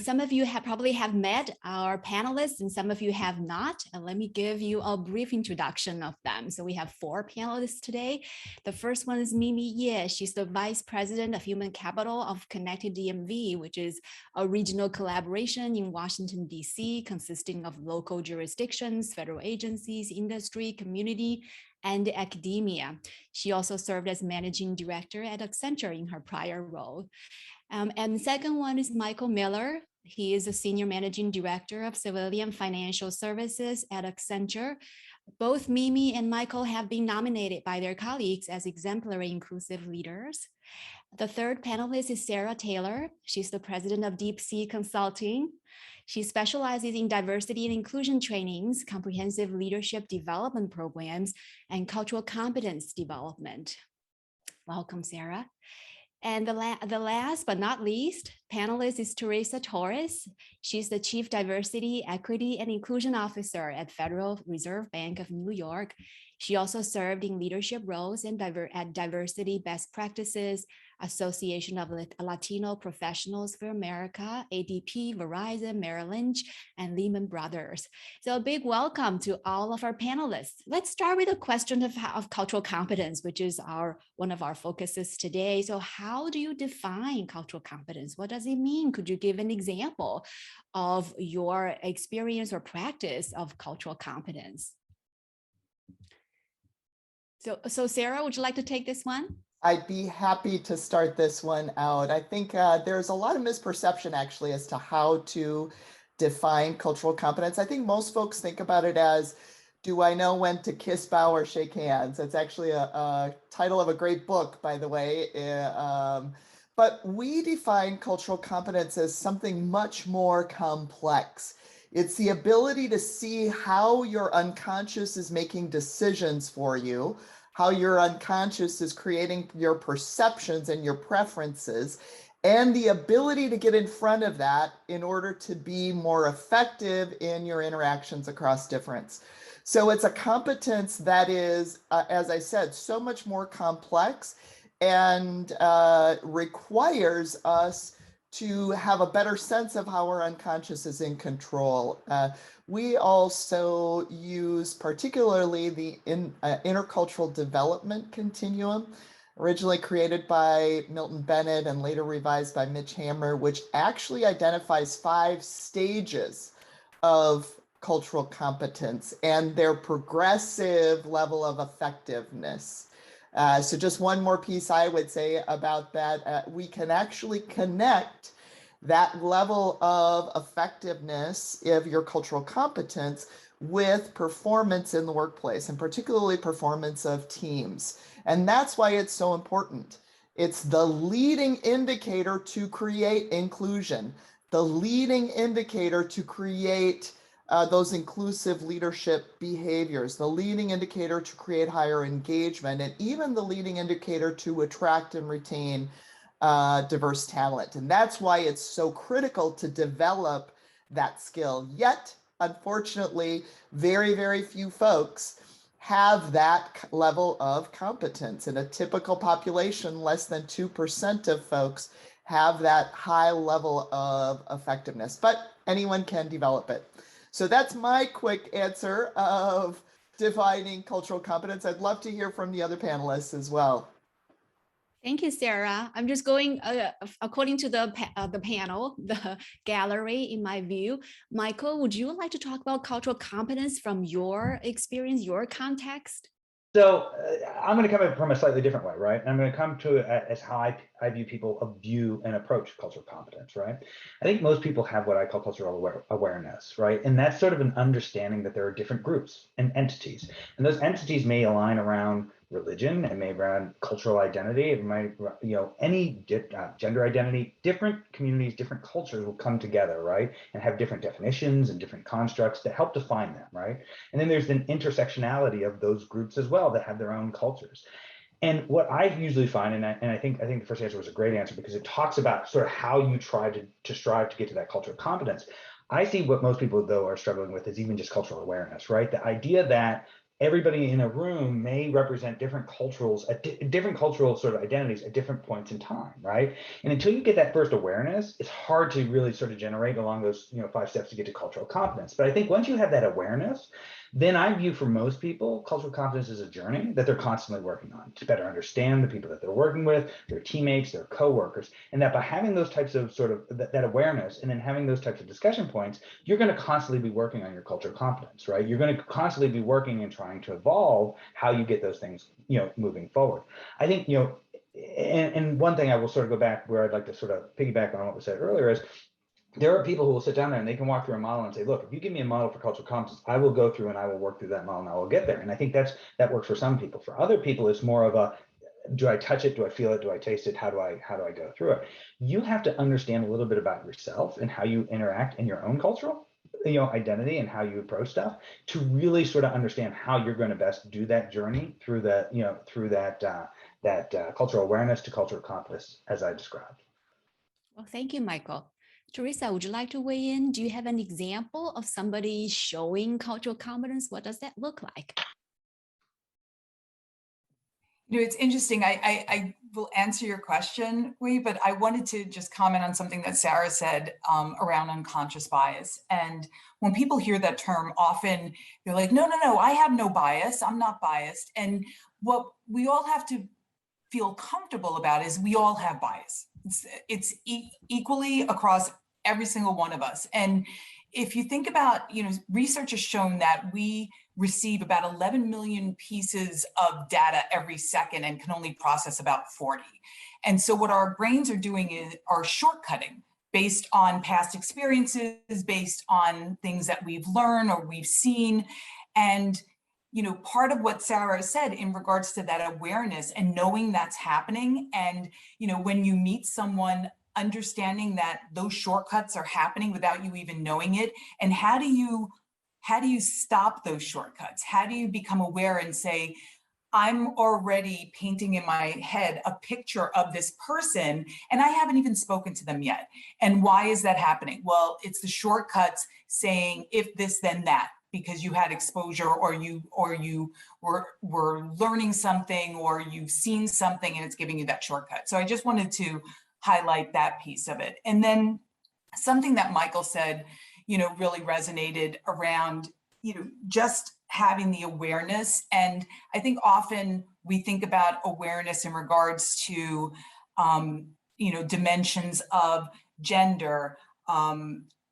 Some of you probably have met our panelists and some of you have not. And let me give you a brief introduction of them. So we have 4 panelists today. The first one is Mimi Ye. She's the Vice President of Human Capital of Connected DMV, which is a regional collaboration in Washington, D.C., consisting of local jurisdictions, federal agencies, industry, community, and academia. She also served as Managing Director at Accenture in her prior role. And the second one is Michael Miller. He is a Senior Managing Director of Civilian Financial Services at Accenture. Both Mimi and Michael have been nominated by their colleagues as exemplary inclusive leaders. The third panelist is Sarah Taylor. She's the President of Deep Sea Consulting. She specializes in diversity and inclusion trainings, comprehensive leadership development programs, and cultural competence development. Welcome, Sarah. And the last but not least panelist is Theresa Torres. She's the Chief Diversity, Equity, and Inclusion Officer at Federal Reserve Bank of New York. She also served in leadership roles at Diversity Best Practices, Association of Latino Professionals for America, ADP, Verizon, Merrill Lynch, and Lehman Brothers. So a big welcome to all of our panelists. Let's start with a question of cultural competence, which is one of our focuses today. So how do you define cultural competence? What does it mean? Could you give an example of your experience or practice of cultural competence? So Sarah, would you like to take this one? I'd be happy to start this one out. I think there's a lot of misperception actually as to how to define cultural competence. I think most folks think about it as, do I know when to kiss, bow, or shake hands? It's actually a title of a great book, by the way. But we define cultural competence as something much more complex. It's the ability to see how your unconscious is making decisions for you, how your unconscious is creating your perceptions and your preferences, and the ability to get in front of that in order to be more effective in your interactions across difference. So it's a competence that is, as I said, so much more complex and requires us to have a better sense of how our unconscious is in control. We also use particularly the intercultural development continuum, originally created by Milton Bennett and later revised by Mitch Hammer, which actually identifies 5 stages of cultural competence and their progressive level of effectiveness. So just one more piece I would say about that, we can actually connect that level of effectiveness of your cultural competence with performance in the workplace, and particularly performance of teams. And that's why it's so important. It's the leading indicator to create inclusion, the leading indicator to create those inclusive leadership behaviors, the leading indicator to create higher engagement, and even the leading indicator to attract and retain diverse talent. And that's why it's so critical to develop that skill. Yet, unfortunately, very, very few folks have that level of competence. In a typical population, less than 2% of folks have that high level of effectiveness, but anyone can develop it. So that's my quick answer of defining cultural competence. I'd love to hear from the other panelists as well. Thank you, Sarah. I'm just going according to the panel, the gallery in my view. Michael, would you like to talk about cultural competence from your experience, your context? So I'm going to come at it from a slightly different way, right? I'm going to come to it as how I view people view and approach cultural competence, right? I think most people have what I call cultural awareness, right? And that's sort of an understanding that there are different groups and entities. And those entities may align around religion, it may around cultural identity, it might, any gender identity. Different communities, different cultures will come together, right? And have different definitions and different constructs that help define them, right? And then there's an intersectionality of those groups as well that have their own cultures. And what I usually find, and I think the first answer was a great answer because it talks about sort of how you try to strive to get to that cultural competence. I see what most people though are struggling with is even just cultural awareness, right? The idea that everybody in a room may represent different different cultural sort of identities at different points in time, right? And until you get that first awareness, it's hard to really sort of generate along those 5 steps to get to cultural competence. But I think once you have that awareness, then I view for most people, cultural competence is a journey that they're constantly working on to better understand the people that they're working with, their teammates, their coworkers, and that by having those types of sort of that awareness and then having those types of discussion points, you're going to constantly be working on your cultural competence, right? You're going to constantly be working and trying to evolve how you get those things, moving forward. I think, and one thing I will sort of go back where I'd like to sort of piggyback on what was said earlier is, there are people who will sit down there and they can walk through a model and say, look, if you give me a model for cultural competence, I will go through and I will work through that model and I will get there. And I think that works for some people. For other people, it's more of a, do I touch it? Do I feel it? Do I taste it? How do I go through it? You have to understand a little bit about yourself and how you interact in your own cultural identity and how you approach stuff to really sort of understand how you're going to best do that journey through that, cultural awareness to cultural competence as I described. Well, thank you, Michael. Teresa, would you like to weigh in? Do you have an example of somebody showing cultural competence? What does that look like? It's interesting. I will answer your question, Wei, but I wanted to just comment on something that Sarah said around unconscious bias. And when people hear that term, often they're like, no, I have no bias. I'm not biased. And what we all have to feel comfortable about is we all have bias. It's equally across every single one of us. And if you think about, research has shown that we receive about 11 million pieces of data every second and can only process about 40. And so what our brains are doing are shortcutting based on past experiences, based on things that we've learned or we've seen. And part of what Sarah said in regards to that awareness and knowing that's happening, and when you meet someone, understanding that those shortcuts are happening without you even knowing it, and how do you stop those shortcuts? How do you become aware and say, I'm already painting in my head a picture of this person and I haven't even spoken to them yet. And why is that happening? Well, it's the shortcuts saying if this, then that, because you had exposure or you were learning something or you've seen something and it's giving you that shortcut. So I just wanted to highlight that piece of it. And then something that Michael said, really resonated around, just having the awareness. And I think often we think about awareness in regards to, dimensions of gender,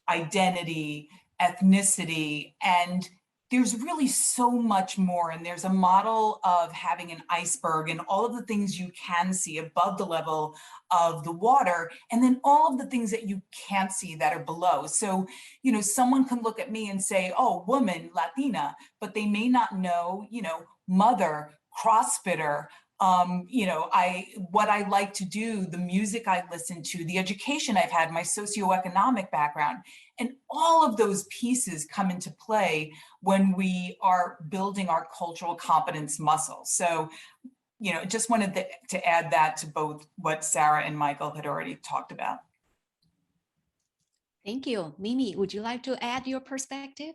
identity, ethnicity, and there's really so much more. And there's a model of having an iceberg and all of the things you can see above the level of the water, and then all of the things that you can't see that are below. So, someone can look at me and say, oh, woman, Latina, but they may not know, mother, CrossFitter, what I like to do, the music I listen to, the education I've had, my socioeconomic background, and all of those pieces come into play when we are building our cultural competence muscle. So, just wanted to add that to both what Sarah and Michael had already talked about. Thank you. Mimi, would you like to add your perspective?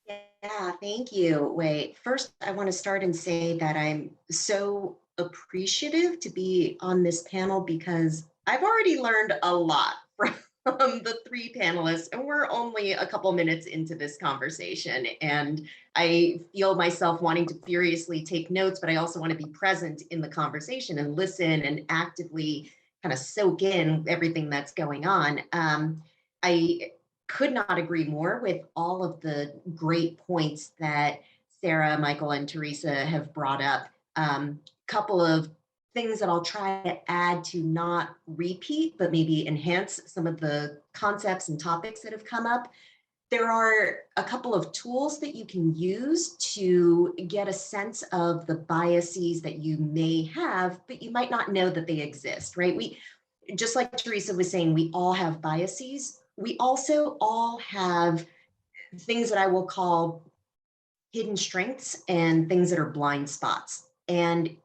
Yeah, thank you. Wait, first, I want to start and say that I'm so appreciative to be on this panel because I've already learned a lot from the 3 panelists, and we're only a couple minutes into this conversation. And I feel myself wanting to furiously take notes, but I also want to be present in the conversation and listen and actively kind of soak in everything that's going on. I could not agree more with all of the great points that Sarah, Michael, and Teresa have brought up. Couple of things that I'll try to add to not repeat, but maybe enhance some of the concepts and topics that have come up. There are a couple of tools that you can use to get a sense of the biases that you may have, but you might not know that they exist, right? Just like Teresa was saying, we all have biases. We also all have things that I will call hidden strengths and things that are blind spots. And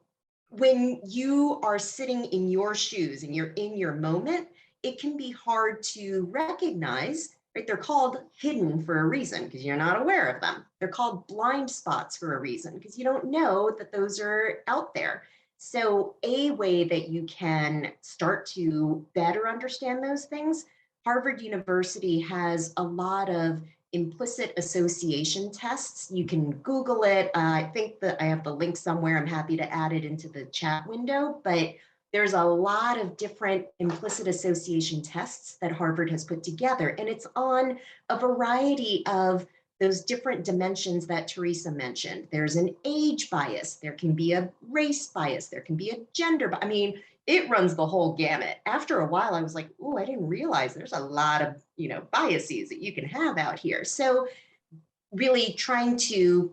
when you are sitting in your shoes and you're in your moment, it can be hard to recognize right? They're called hidden for a reason because you're not aware of them. They're called blind spots for a reason because you don't know that those are out there. So a way that you can start to better understand those things, Harvard University has a lot of implicit association tests. You can Google it. I think that I have the link somewhere. I'm happy to add it into the chat window, but there's a lot of different implicit association tests that Harvard has put together, and it's on a variety of those different dimensions that Theresa mentioned. There's an age bias, there can be a race bias, there can be a gender bias. I mean, it runs the whole gamut. After a while, I was like, oh, I didn't realize there's a lot of, biases that you can have out here. So really trying to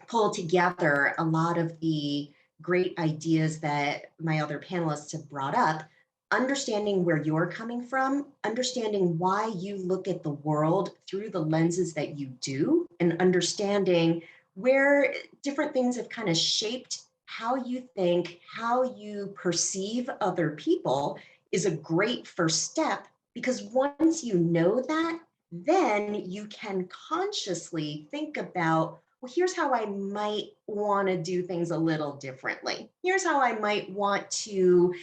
pull together a lot of the great ideas that my other panelists have brought up, understanding where you're coming from, understanding why you look at the world through the lenses that you do, and understanding where different things have kind of shaped how you think, how you perceive other people is a great first step, because once you know that, then you can consciously think about, well, here's how I might want to do things a little differently. Here's how I might want to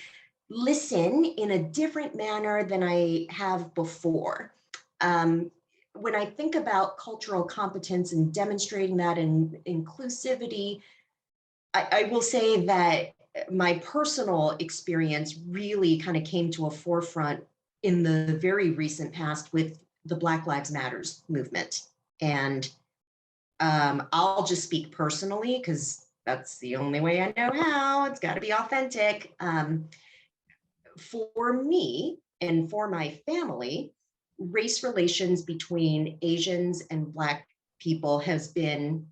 listen in a different manner than I have before. When I think about cultural competence and demonstrating that in inclusivity, I will say that my personal experience really kind of came to a forefront in the very recent past with the Black Lives Matters movement. And I'll just speak personally because that's the only way I know how. It's got to be authentic. For me and for my family, race relations between Asians and Black people has been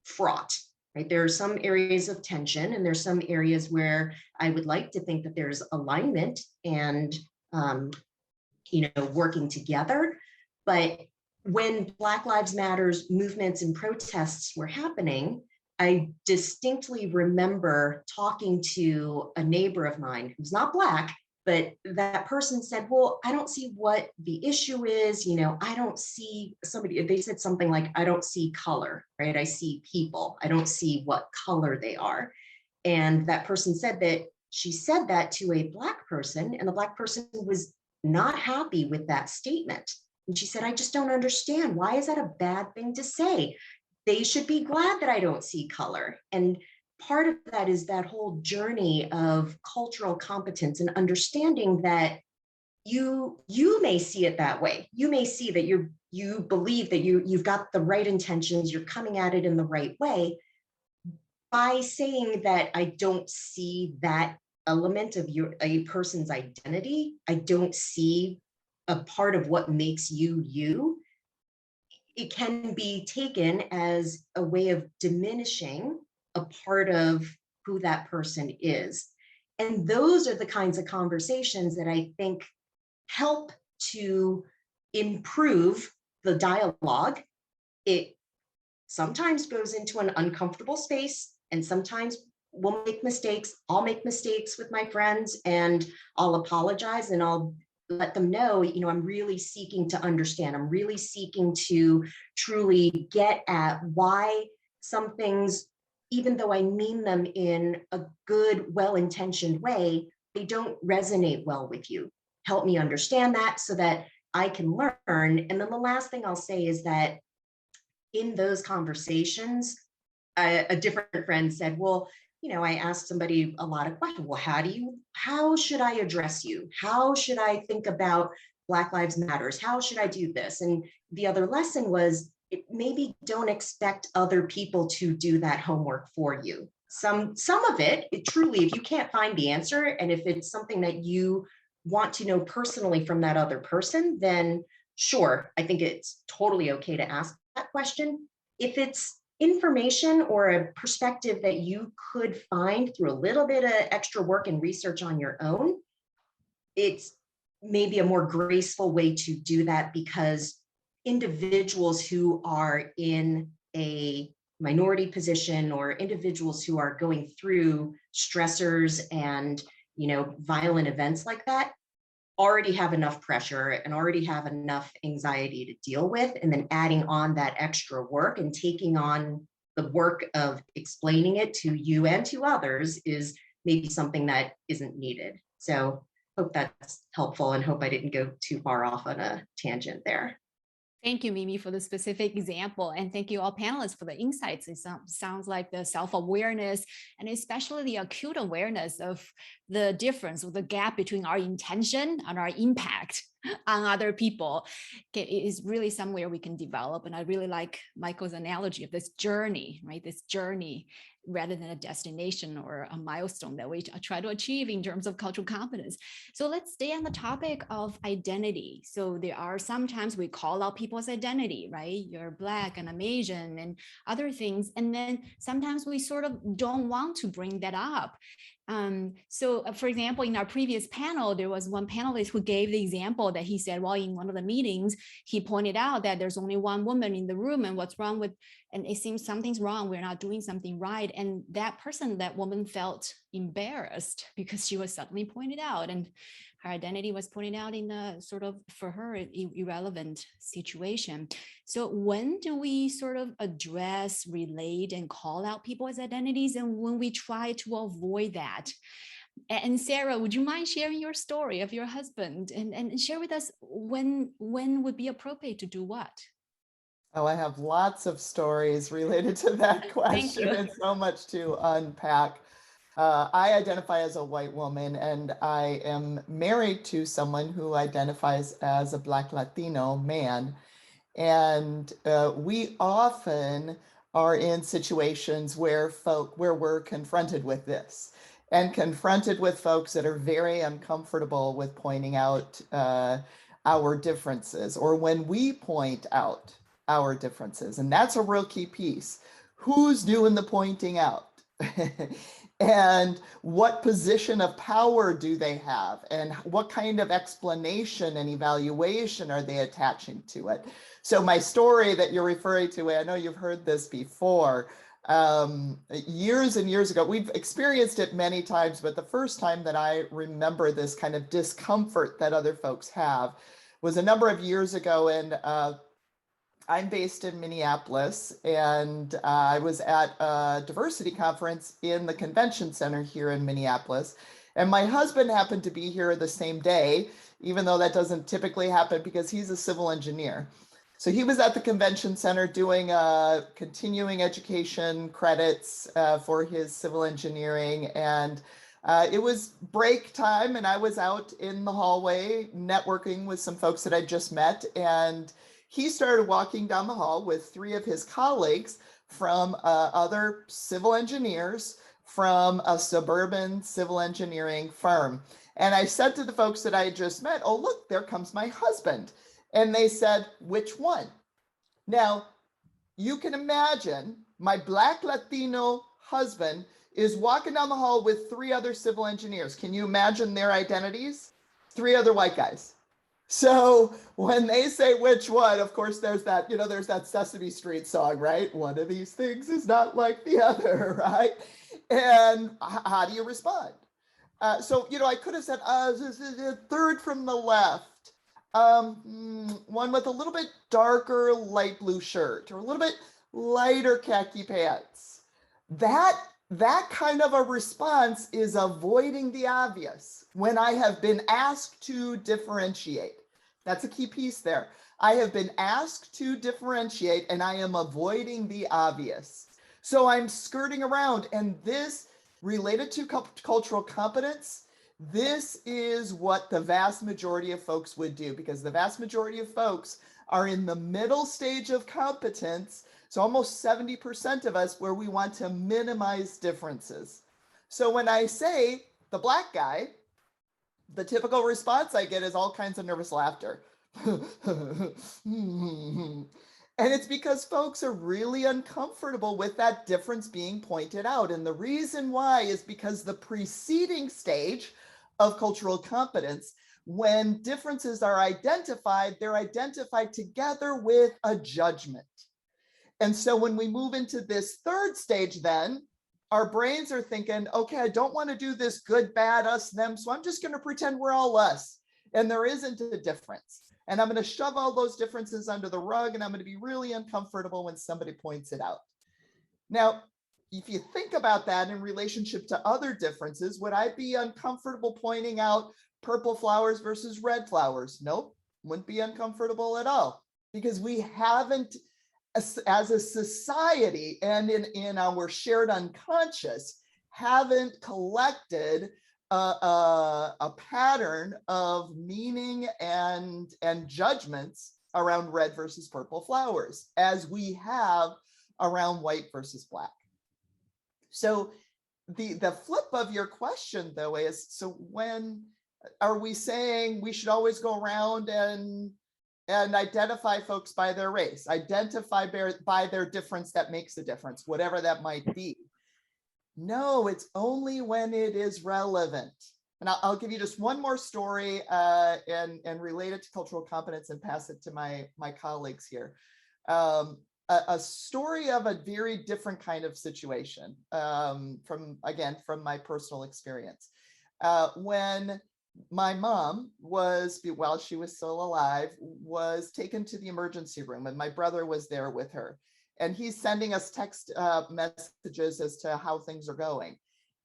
fraught. Right? There are some areas of tension, and there's some areas where I would like to think that there's alignment and working together. But when Black Lives Matters movements and protests were happening, I distinctly remember talking to a neighbor of mine who's not Black, but that person said, well, I don't see what the issue is. I don't see somebody, they said something like, I don't see color, right? I see people. I don't see what color they are. And that person said that she said that to a Black person, and the Black person was not happy with that statement. And she said, I just don't understand. Why is that a bad thing to say? They should be glad that I don't see color. And part of that is that whole journey of cultural competence and understanding that you may see it that way. You may see that you believe that you've got the right intentions, you're coming at it in the right way. By saying that I don't see that element of a person's identity, I don't see a part of what makes you you, it can be taken as a way of diminishing a part of who that person is. And those are the kinds of conversations that I think help to improve the dialogue. It sometimes goes into an uncomfortable space, and sometimes we'll make mistakes. I'll make mistakes with my friends, and I'll apologize, and I'll let them know, I'm really seeking to understand. I'm really seeking to truly get at why some things, even though I mean them in a good, well-intentioned way, they don't resonate well with you. Help me understand that so that I can learn. And then the last thing I'll say is that in those conversations, a different friend said, well, I asked somebody a lot of questions. Well, how should I address you? How should I think about Black Lives Matters? How should I do this? And the other lesson was, maybe don't expect other people to do that homework for you. Some of it truly, if you can't find the answer, and if it's something that you want to know personally from that other person, then sure, I think it's totally okay to ask that question. If it's information or a perspective that you could find through a little bit of extra work and research on your own, it's maybe a more graceful way to do that, because individuals who are in a minority position or individuals who are going through stressors and violent events like that, already have enough pressure and already have enough anxiety to deal with, and then adding on that extra work and taking on the work of explaining it to you and to others is maybe something that isn't needed. So hope that's helpful, and hope I didn't go too far off on a tangent there. Thank you, Mimi, for the specific example. And thank you all panelists for the insights. It sounds like the self-awareness and especially the acute awareness of the difference or the gap between our intention and our impact on other people is really somewhere we can develop. And I really like Michael's analogy of this journey, right? This journey rather than a destination or a milestone that we try to achieve in terms of cultural competence. So let's stay on the topic of identity. So there are sometimes we call out people's identity, right? You're Black and I'm Asian and other things. And then sometimes we sort of don't want to bring that up. For example, in our previous panel, there was one panelist who gave the example that he said, well, in one of the meetings, he pointed out that there's only one woman in the room and what's wrong with, and it seems something's wrong, we're not doing something right. And that woman felt embarrassed because she was suddenly pointed out and her identity was pointed out in a sort of, for her, irrelevant situation. So when do we sort of address, relate, and call out people's identities, and when we try to avoid that? And Sarah, would you mind sharing your story of your husband and share with us when would be appropriate to do what? Oh, I have lots of stories related to that question and so much to unpack. I identify as a white woman, and I am married to someone who identifies as a Black Latino man. And we often are in situations where we're confronted with this, and confronted with folks that are very uncomfortable with pointing out our differences, or when we point out our differences. And that's a real key piece. Who's doing the pointing out? And what position of power do they have? And what kind of explanation and evaluation are they attaching to it? So my story that you're referring to, I know you've heard this before, years and years ago, we've experienced it many times, but the first time that I remember this kind of discomfort that other folks have was a number of years ago. And I'm based in Minneapolis, and I was at a diversity conference in the convention center here in Minneapolis. And my husband happened to be here the same day, even though that doesn't typically happen because he's a civil engineer. So he was at the convention center doing continuing education credits for his civil engineering. And it was break time, and I was out in the hallway networking with some folks that I just met. And he started walking down the hall with three of his colleagues from other civil engineers from a suburban civil engineering firm. And I said to the folks that I had just met, oh, look, there comes my husband. And they said, which one? Now, you can imagine my Black Latino husband is walking down the hall with three other civil engineers. Can you imagine their identities? Three other white guys. So when they say which one, of course, there's that, there's that Sesame Street song, right? One of these things is not like the other, right? And how do you respond? So, I could have said, third from the left, one with a little bit darker light blue shirt or a little bit lighter khaki pants. That kind of a response is avoiding the obvious when I have been asked to differentiate. That's a key piece there. I have been asked to differentiate and I am avoiding the obvious. So I'm skirting around, and this related to cultural competence, this is what the vast majority of folks would do, because the vast majority of folks are in the middle stage of competence. So almost 70% of us where we want to minimize differences. So when I say the Black guy, the typical response I get is all kinds of nervous laughter. And it's because folks are really uncomfortable with that difference being pointed out. And the reason why is because the preceding stage of cultural competence, when differences are identified, they're identified together with a judgment. And so when we move into this third stage, then our brains are thinking, okay, I don't want to do this good, bad, us, them. So I'm just going to pretend we're all us. and there isn't a difference. And I'm going to shove all those differences under the rug, and I'm going to be really uncomfortable when somebody points it out. Now, if you think about that in relationship to other differences, would I be uncomfortable pointing out purple flowers versus red flowers? Nope, wouldn't be uncomfortable at all, because we haven't, as a society and in our shared unconscious, haven't collected a pattern of meaning and judgments around red versus purple flowers as we have around white versus black. So the flip of your question, though, is, so when are we saying we should always go around and identify folks by their race, identify by their difference that makes a difference, whatever that might be? No, it's only when it is relevant. And I'll give you just one more story and relate it to cultural competence and pass it to my colleagues here. A story of a very different kind of situation from my personal experience. When my mom was, while she was still alive, was taken to the emergency room, and my brother was there with her. And he's sending us text messages as to how things are going.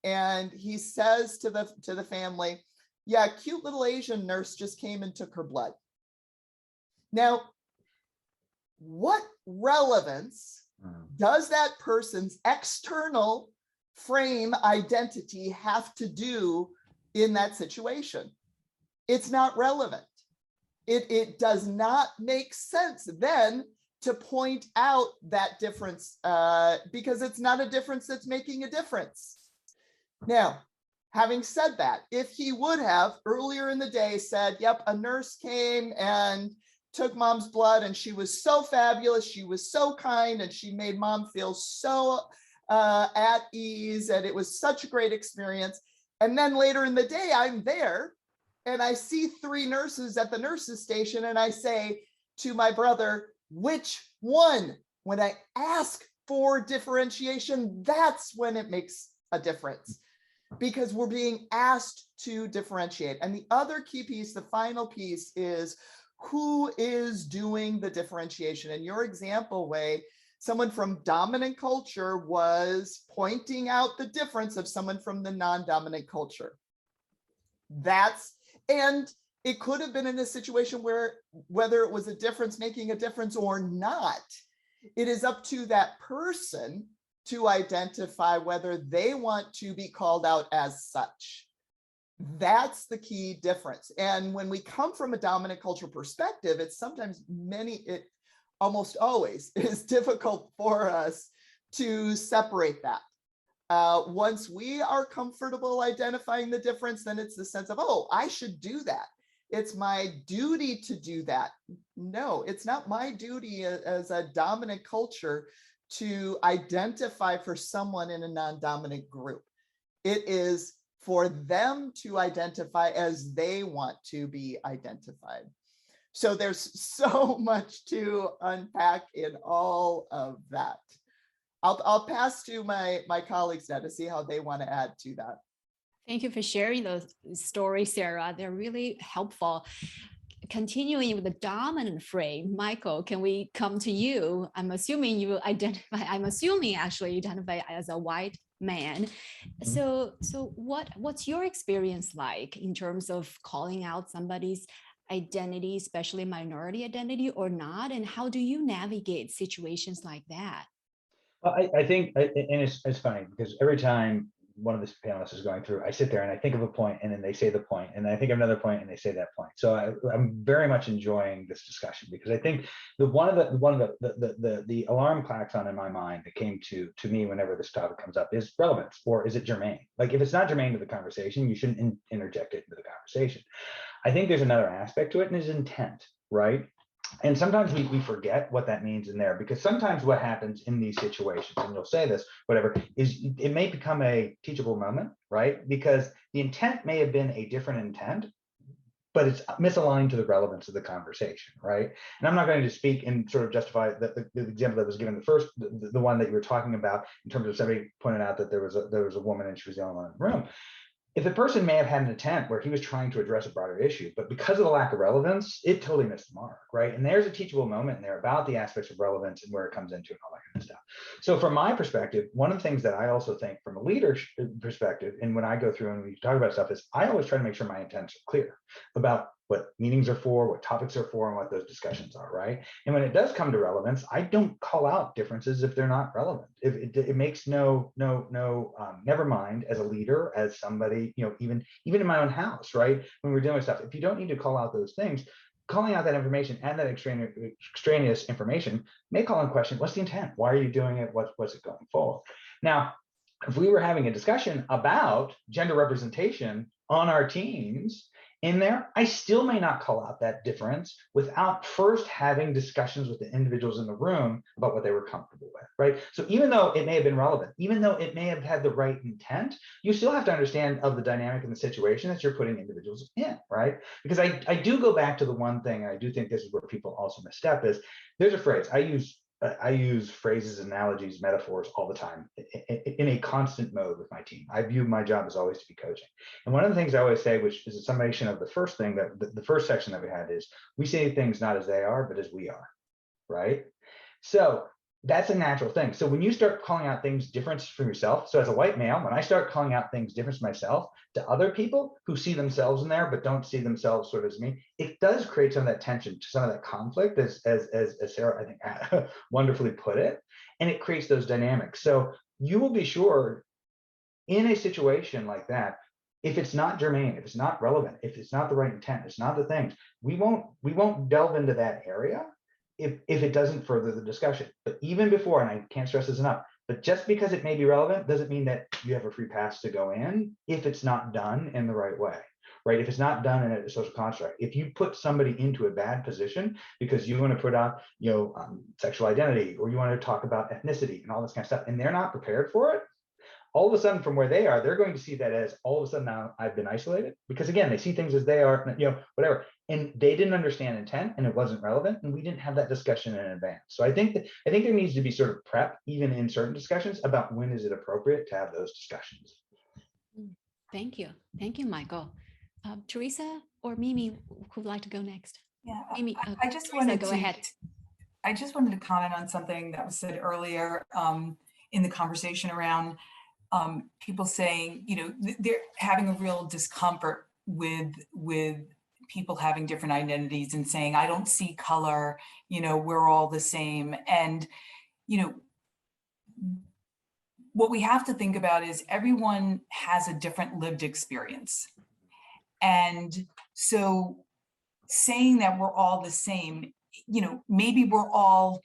And he says to the family, yeah, a cute little Asian nurse just came and took her blood. Now, what relevance does that person's external frame identity have to do in that situation? It's not relevant. It does not make sense then to point out that difference because it's not a difference that's making a difference. Now, having said that, if he would have earlier in the day said, yep, a nurse came and took mom's blood and she was so fabulous, she was so kind, and she made mom feel so at ease, and it was such a great experience. And then later in the day, I'm there and I see 3 nurses at the nurses station, and I say to my brother, which one? When I ask for differentiation, that's when it makes a difference, because we're being asked to differentiate. And the other key piece, the final piece, is who is doing the differentiation. In your example, Wei, someone from dominant culture was pointing out the difference of someone from the non-dominant culture. And it could have been in a situation where, whether it was a difference making a difference or not, it is up to that person to identify whether they want to be called out as such. That's the key difference. And when we come from a dominant culture perspective, it's sometimes it almost always is difficult for us to separate that. Once we are comfortable identifying the difference, then it's the sense of, oh, I should do that. It's my duty to do that. No, it's not my duty as a dominant culture to identify for someone in a non-dominant group. It is for them to identify as they want to be identified. So there's so much to unpack in all of that. I'll pass to my colleagues now to see how they want to add to that. Thank you for sharing those stories, Sarah. They're really helpful. Continuing with the dominant frame, Michael, can we come to you? I'm assuming you identify as a white man. So what's your experience like in terms of calling out somebody's identity, especially minority identity or not? And how do you navigate situations like that? Well, I think, and it's funny because every time one of the panelists is going through, I sit there and I think of a point, and then they say the point, and I think of another point, and they say that point. So I'm very much enjoying this discussion, because I think one of the alarm klaxon in my mind that came to me whenever this topic comes up is relevance, or is it germane? Like, if it's not germane to the conversation, you shouldn't interject it into the conversation. I think there's another aspect to it, and it's intent, right? And sometimes we forget what that means in there, because sometimes what happens in these situations, and you'll say this, whatever, is it may become a teachable moment, right? Because the intent may have been a different intent, but it's misaligned to the relevance of the conversation, right? And I'm not going to speak and sort of justify the example that was given, the one that you were talking about, in terms of somebody pointed out that there was a woman and she was the only one in the room. if the person may have had an intent where he was trying to address a broader issue, but because of the lack of relevance, it totally missed the mark, right? And there's a teachable moment in there about the aspects of relevance and where it comes into and all that kind of stuff. So from my perspective, one of the things that I also think from a leader perspective, and when I go through and we talk about stuff, is I always try to make sure my intents are clear about what meetings are for, what topics are for, and what those discussions are, right? And when it does come to relevance, I don't call out differences if they're not relevant. If it makes never mind as a leader, as somebody, even in my own house, right? When we're dealing with stuff, if you don't need to call out those things, calling out that information and that extraneous information may call in question, what's the intent? Why are you doing it? What's it going forward? Now, if we were having a discussion about gender representation on our teams in there, I still may not call out that difference without first having discussions with the individuals in the room about what they were comfortable with, right? So even though it may have been relevant, even though it may have had the right intent, you still have to understand of the dynamic and the situation that you're putting individuals in, right? Because I do go back to the one thing, and I do think this is where people also misstep, is there's a phrase I use phrases, analogies, metaphors all the time in a constant mode with my team. I view my job as always to be coaching. And one of the things I always say, which is a summation of the first thing, that the first section that we had, is we say things not as they are, but as we are, right? So that's a natural thing. So when you start calling out things different from yourself, so as a white male, when I start calling out things different from myself to other people who see themselves in there but don't see themselves sort of as me, it does create some of that tension, some of that conflict, as Sarah, I think, wonderfully put it, and it creates those dynamics. So you will be sure in a situation like that, if it's not germane, if it's not relevant, if it's not the right intent, it's not the things, we won't delve into that area if it doesn't further the discussion. But even before, and I can't stress this enough, but just because it may be relevant doesn't mean that you have a free pass to go in if it's not done in the right way, right? If it's not done in a social construct, if you put somebody into a bad position because you want to put out, sexual identity, or you want to talk about ethnicity and all this kind of stuff, and they're not prepared for it, all of a sudden from where they are, they're going to see that as all of a sudden now I've been isolated, because again, they see things as they are, whatever. And they didn't understand intent, and it wasn't relevant, and we didn't have that discussion in advance. So I think there needs to be sort of prep, even in certain discussions, about when is it appropriate to have those discussions. Thank you. Thank you, Michael. Theresa or Mimi, who would like to go next? Yeah, Mimi, I just Theresa, wanted go to ahead. I just wanted to comment on something that was said earlier in the conversation around people saying, they're having a real discomfort with people having different identities and saying, I don't see color, we're all the same. And, what we have to think about is everyone has a different lived experience. And so saying that we're all the same, maybe we're all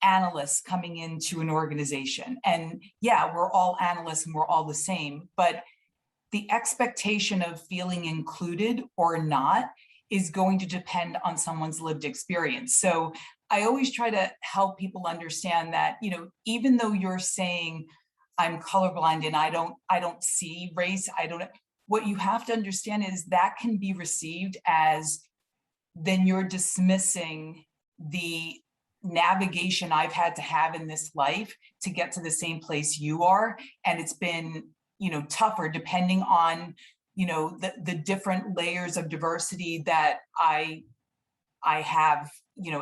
analysts coming into an organization, and yeah, we're all analysts and we're all the same, but the expectation of feeling included or not is going to depend on someone's lived experience. So I always try to help people understand that, even though you're saying I'm colorblind and I don't see race, what you have to understand is that can be received as then you're dismissing the navigation I've had to have in this life to get to the same place you are. And it's been, tougher depending on, the different layers of diversity that I have,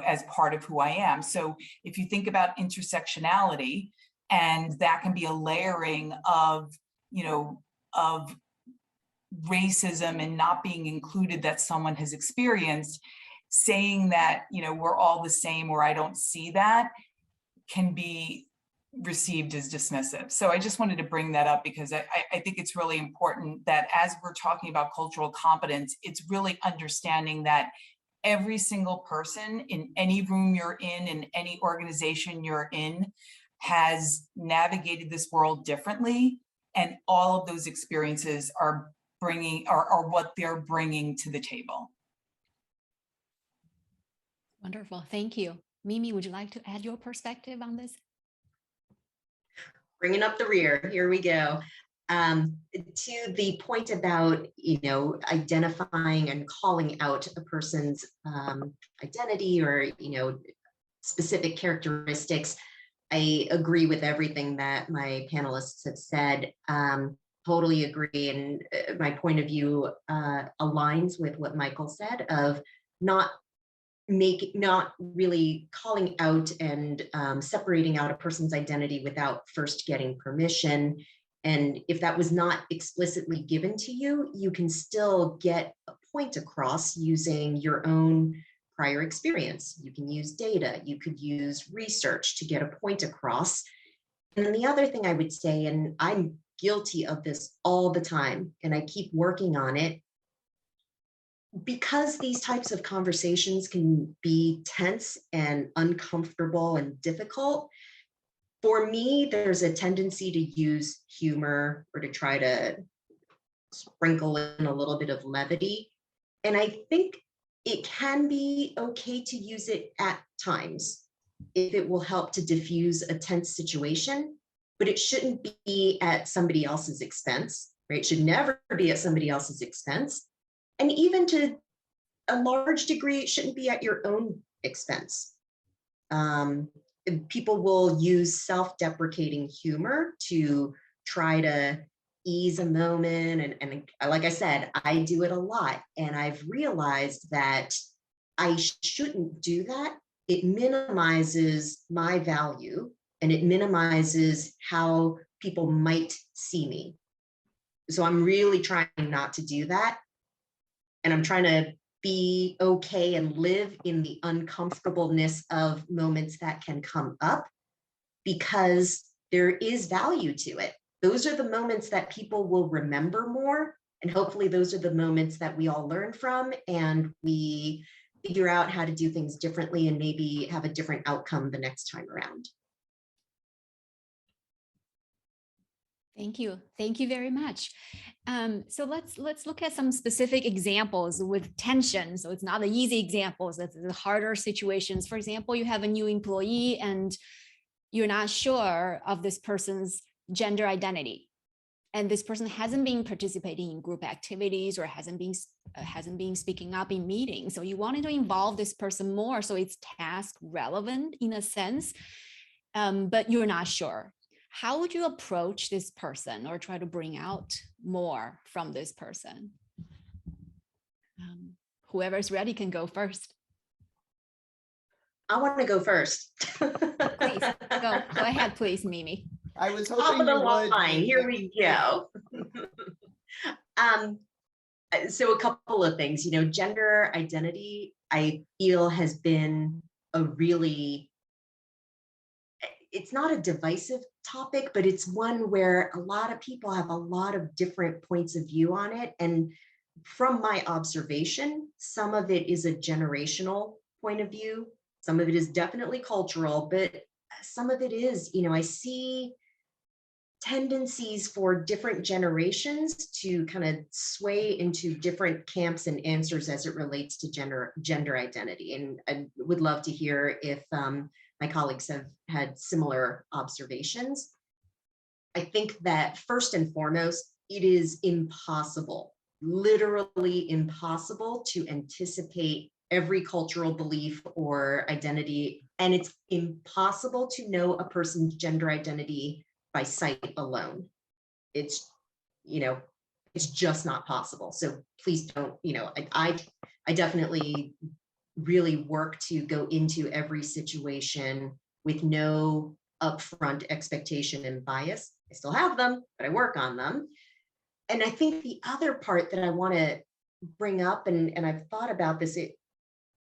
as part of who I am. So if you think about intersectionality, and that can be a layering of, of racism and not being included that someone has experienced, saying that, we're all the same or I don't see that can be received as dismissive. So I just wanted to bring that up because I think it's really important that as we're talking about cultural competence, it's really understanding that every single person in any room you're in any organization you're in, has navigated this world differently. And all of those experiences are what they're bringing to the table. Wonderful. Thank you. Mimi, would you like to add your perspective on this? Bringing up the rear, here we go. To the point about, identifying and calling out a person's identity or, specific characteristics, I agree with everything that my panelists have said. totally agree. And my point of view aligns with what Michael said of not really calling out and separating out a person's identity without first getting permission. And if that was not explicitly given to you, you can still get a point across using your own prior experience. You can use data, you could use research to get a point across. And then the other thing I would say, and I'm guilty of this all the time, and I keep working on it, because these types of conversations can be tense and uncomfortable and difficult, for me, there's a tendency to use humor or to try to sprinkle in a little bit of levity. And I think it can be okay to use it at times if it will help to diffuse a tense situation, but it shouldn't be at somebody else's expense, right? It should never be at somebody else's expense. And even to a large degree, it shouldn't be at your own expense. People will use self-deprecating humor to try to ease a moment. And like I said, I do it a lot. And I've realized that I shouldn't do that. It minimizes my value and it minimizes how people might see me. So I'm really trying not to do that. And I'm trying to be okay and live in the uncomfortableness of moments that can come up, because there is value to it. Those are the moments that people will remember more. And hopefully those are the moments that we all learn from and we figure out how to do things differently and maybe have a different outcome the next time around. Thank you. Thank you very much. So let's look at some specific examples with tension. So it's not the easy examples, it's the harder situations. For example, you have a new employee and you're not sure of this person's gender identity. And this person hasn't been participating in group activities or hasn't been speaking up in meetings. So you wanted to involve this person more so it's task relevant in a sense, but you're not sure. How would you approach this person or try to bring out more from this person? Whoever's ready can go first. I want to go first. Please, go ahead, please, Mimi. I was Top hoping of the you would. line, here we go. So a couple of things, gender identity, I feel has been it's not a divisive topic, but it's one where a lot of people have a lot of different points of view on it. And from my observation, some of it is a generational point of view. Some of it is definitely cultural, but some of it is, I see tendencies for different generations to kind of sway into different camps and answers as it relates to gender identity. And I would love to hear if my colleagues have had similar observations. I think that first and foremost, it is impossible, literally impossible to anticipate every cultural belief or identity. And it's impossible to know a person's gender identity by sight alone. It's just not possible. So please don't, I definitely really work to go into every situation with no upfront expectation and bias. I still have them, but I work on them. And I think the other part that I want to bring up, and I've thought about this,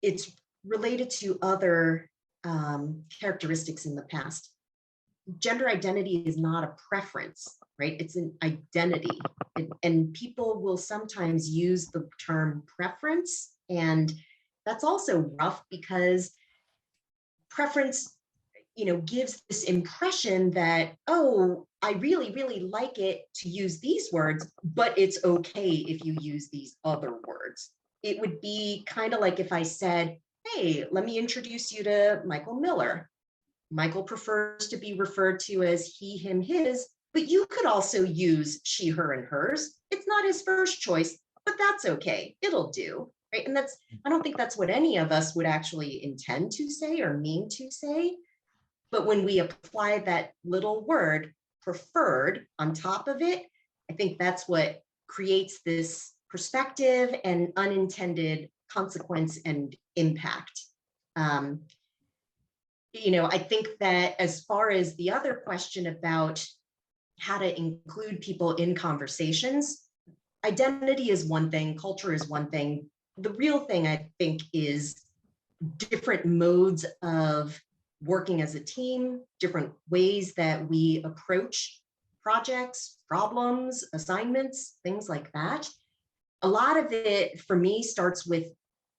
it's related to other characteristics in the past. Gender identity is not a preference, right? It's an identity. And people will sometimes use the term preference, and that's also rough because preference, gives this impression that, oh, I really, really like it to use these words, but it's okay if you use these other words. It would be kind of like if I said, hey, let me introduce you to Michael Miller. Michael prefers to be referred to as he, him, his, but you could also use she, her, and hers. It's not his first choice, but that's okay. It'll do, right? And I don't think that's what any of us would actually intend to say or mean to say. But when we apply that little word preferred on top of it, I think that's what creates this perspective and unintended consequence and impact. I think that as far as the other question about how to include people in conversations, identity is one thing, culture is one thing. The real thing, I think, is different modes of working as a team, different ways that we approach projects, problems, assignments, things like that. A lot of it, for me, starts with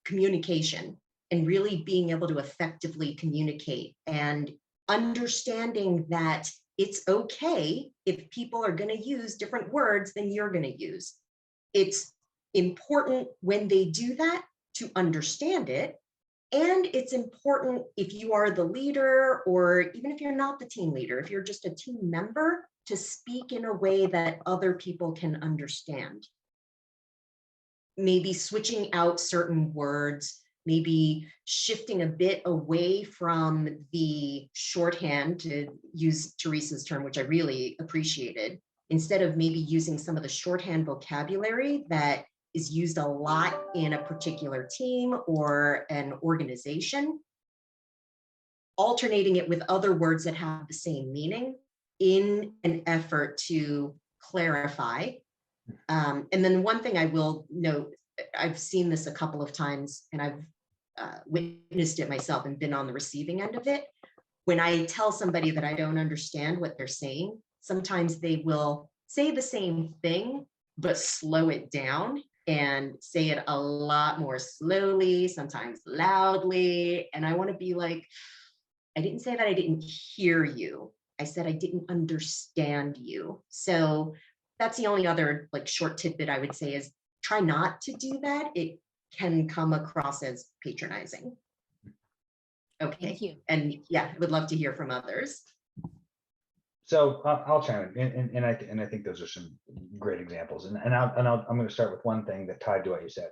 communication and really being able to effectively communicate and understanding that it's okay if people are going to use different words than you're going to use. It's important when they do that to understand it. And it's important if you are the leader, or even if you're not the team leader, if you're just a team member, to speak in a way that other people can understand. Maybe switching out certain words, maybe shifting a bit away from the shorthand, to use Theresa's term, which I really appreciated, instead of maybe using some of the shorthand vocabulary that is used a lot in a particular team or an organization, alternating it with other words that have the same meaning in an effort to clarify. And then one thing I will note, I've seen this a couple of times, and I've witnessed it myself and been on the receiving end of it. When I tell somebody that I don't understand what they're saying, sometimes they will say the same thing, but slow it down and say it a lot more slowly, sometimes loudly. And I want to be like, I didn't say that I didn't hear you. I said I didn't understand you. So that's the only other short tidbit I would say is try not to do that. It can come across as patronizing. Okay. Thank you. And yeah, I would love to hear from others. So I'll chime in, and I think those are some great examples. And I'm going to start with one thing that tied to what you said.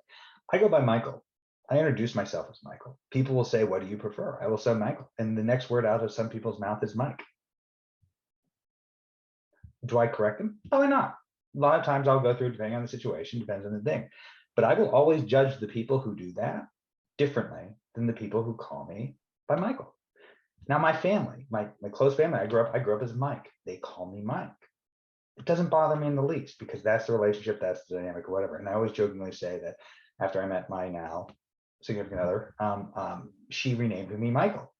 I go by Michael. I introduce myself as Michael. People will say, "What do you prefer?" I will say Michael, and the next word out of some people's mouth is Mike. Do I correct them? Probably not. A lot of times I'll go through, depending on the situation, depends on the thing. But I will always judge the people who do that differently than the people who call me by Michael. Now, my family, my close family, I grew up as Mike. They call me Mike. It doesn't bother me in the least, because that's the relationship, that's the dynamic, or whatever. And I always jokingly say that after I met my now significant other, she renamed me Michael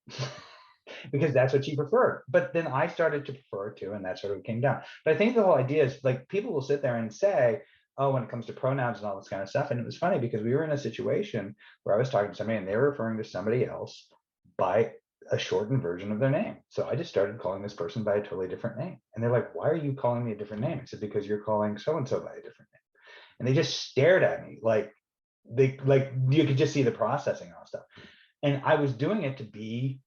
because that's what she preferred. But then I started to prefer it too, and that sort of came down. But I think the whole idea is, people will sit there and say, "Oh, when it comes to pronouns and all this kind of stuff." And it was funny because we were in a situation where I was talking to somebody and they were referring to somebody else by a shortened version of their name. So I just started calling this person by a totally different name. And they're like, "Why are you calling me a different name?" I said, "Because you're calling so-and-so by a different name." And they just stared at me like you could just see the processing and all stuff. And I was doing it to be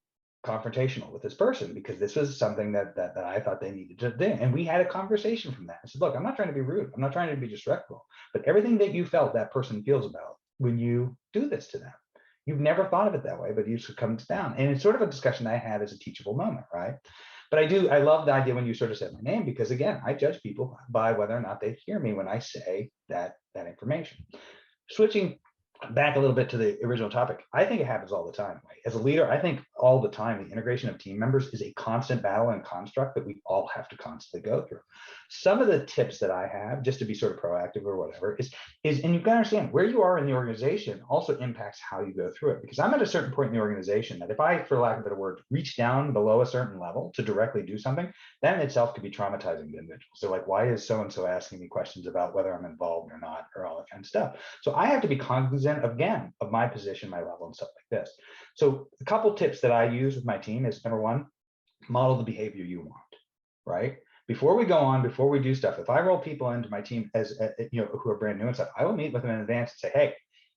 confrontational with this person because this was something that I thought they needed to do. And we had a conversation from that. I said, "Look, I'm not trying to be rude. I'm not trying to be disrespectful, but everything that you felt that person feels about when you do this to them, you've never thought of it that way, but you should come down." And it's sort of a discussion I had as a teachable moment, right? But I love the idea when you sort of said my name, because again, I judge people by whether or not they hear me when I say that information. Switching back a little bit to the original topic, I think it happens all the time. As a leader, I think all the time the integration of team members is a constant battle and construct that we all have to constantly go through. Some of the tips that I have, just to be sort of proactive or whatever, is and you've got to understand where you are in the organization also impacts how you go through it. Because I'm at a certain point in the organization that if I, for lack of a better word, reach down below a certain level to directly do something, that in itself could be traumatizing to individuals. So why is so-and-so asking me questions about whether I'm involved or not, or all that kind of stuff. So I have to be cognizant, again, of my position, my level, and stuff like this. So a couple tips that I use with my team is, number one, model the behavior you want, right? Before we go on, before we do stuff, if I roll people into my team as who are brand new and stuff, I will meet with them in advance and say, "Hey,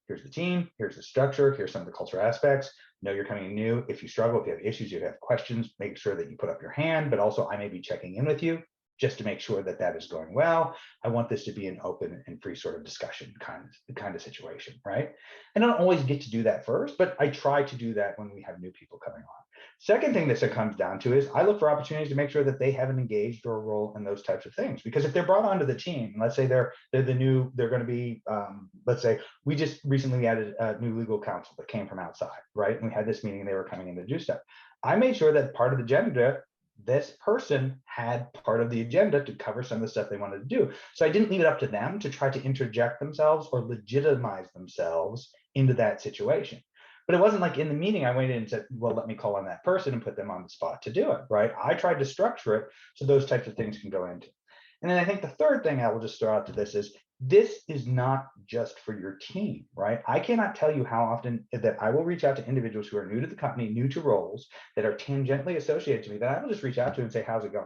here's the team, here's the structure, here's some of the cultural aspects. Know you're coming in new. If you struggle, if you have issues, you have questions, make sure that you put up your hand, but also I may be checking in with you. just to make sure that that is going well. I want this to be an open and free sort of discussion kind of situation, right? And I don't always get to do that first, but I try to do that when we have new people coming on. Second thing that it comes down to is I look for opportunities to make sure that they have an engaged or a role in those types of things. Because if they're brought onto the team, let's say they're going to be, let's say we just recently added a new legal counsel that came from outside, right? And we had this meeting and they were coming in to do stuff. I made sure that part of the agenda, this person had part of the agenda to cover some of the stuff they wanted to do. So I didn't leave it up to them to try to interject themselves or legitimize themselves into that situation. But it wasn't like in the meeting, I went in and said, well, let me call on that person and put them on the spot to do it, right? I tried to structure it so those types of things can go into. And then I think the third thing I will just throw out to this is not just for your team, right? I cannot tell you how often that I will reach out to individuals who are new to the company, new to roles that are tangentially associated to me, that I will just reach out to and say, how's it going?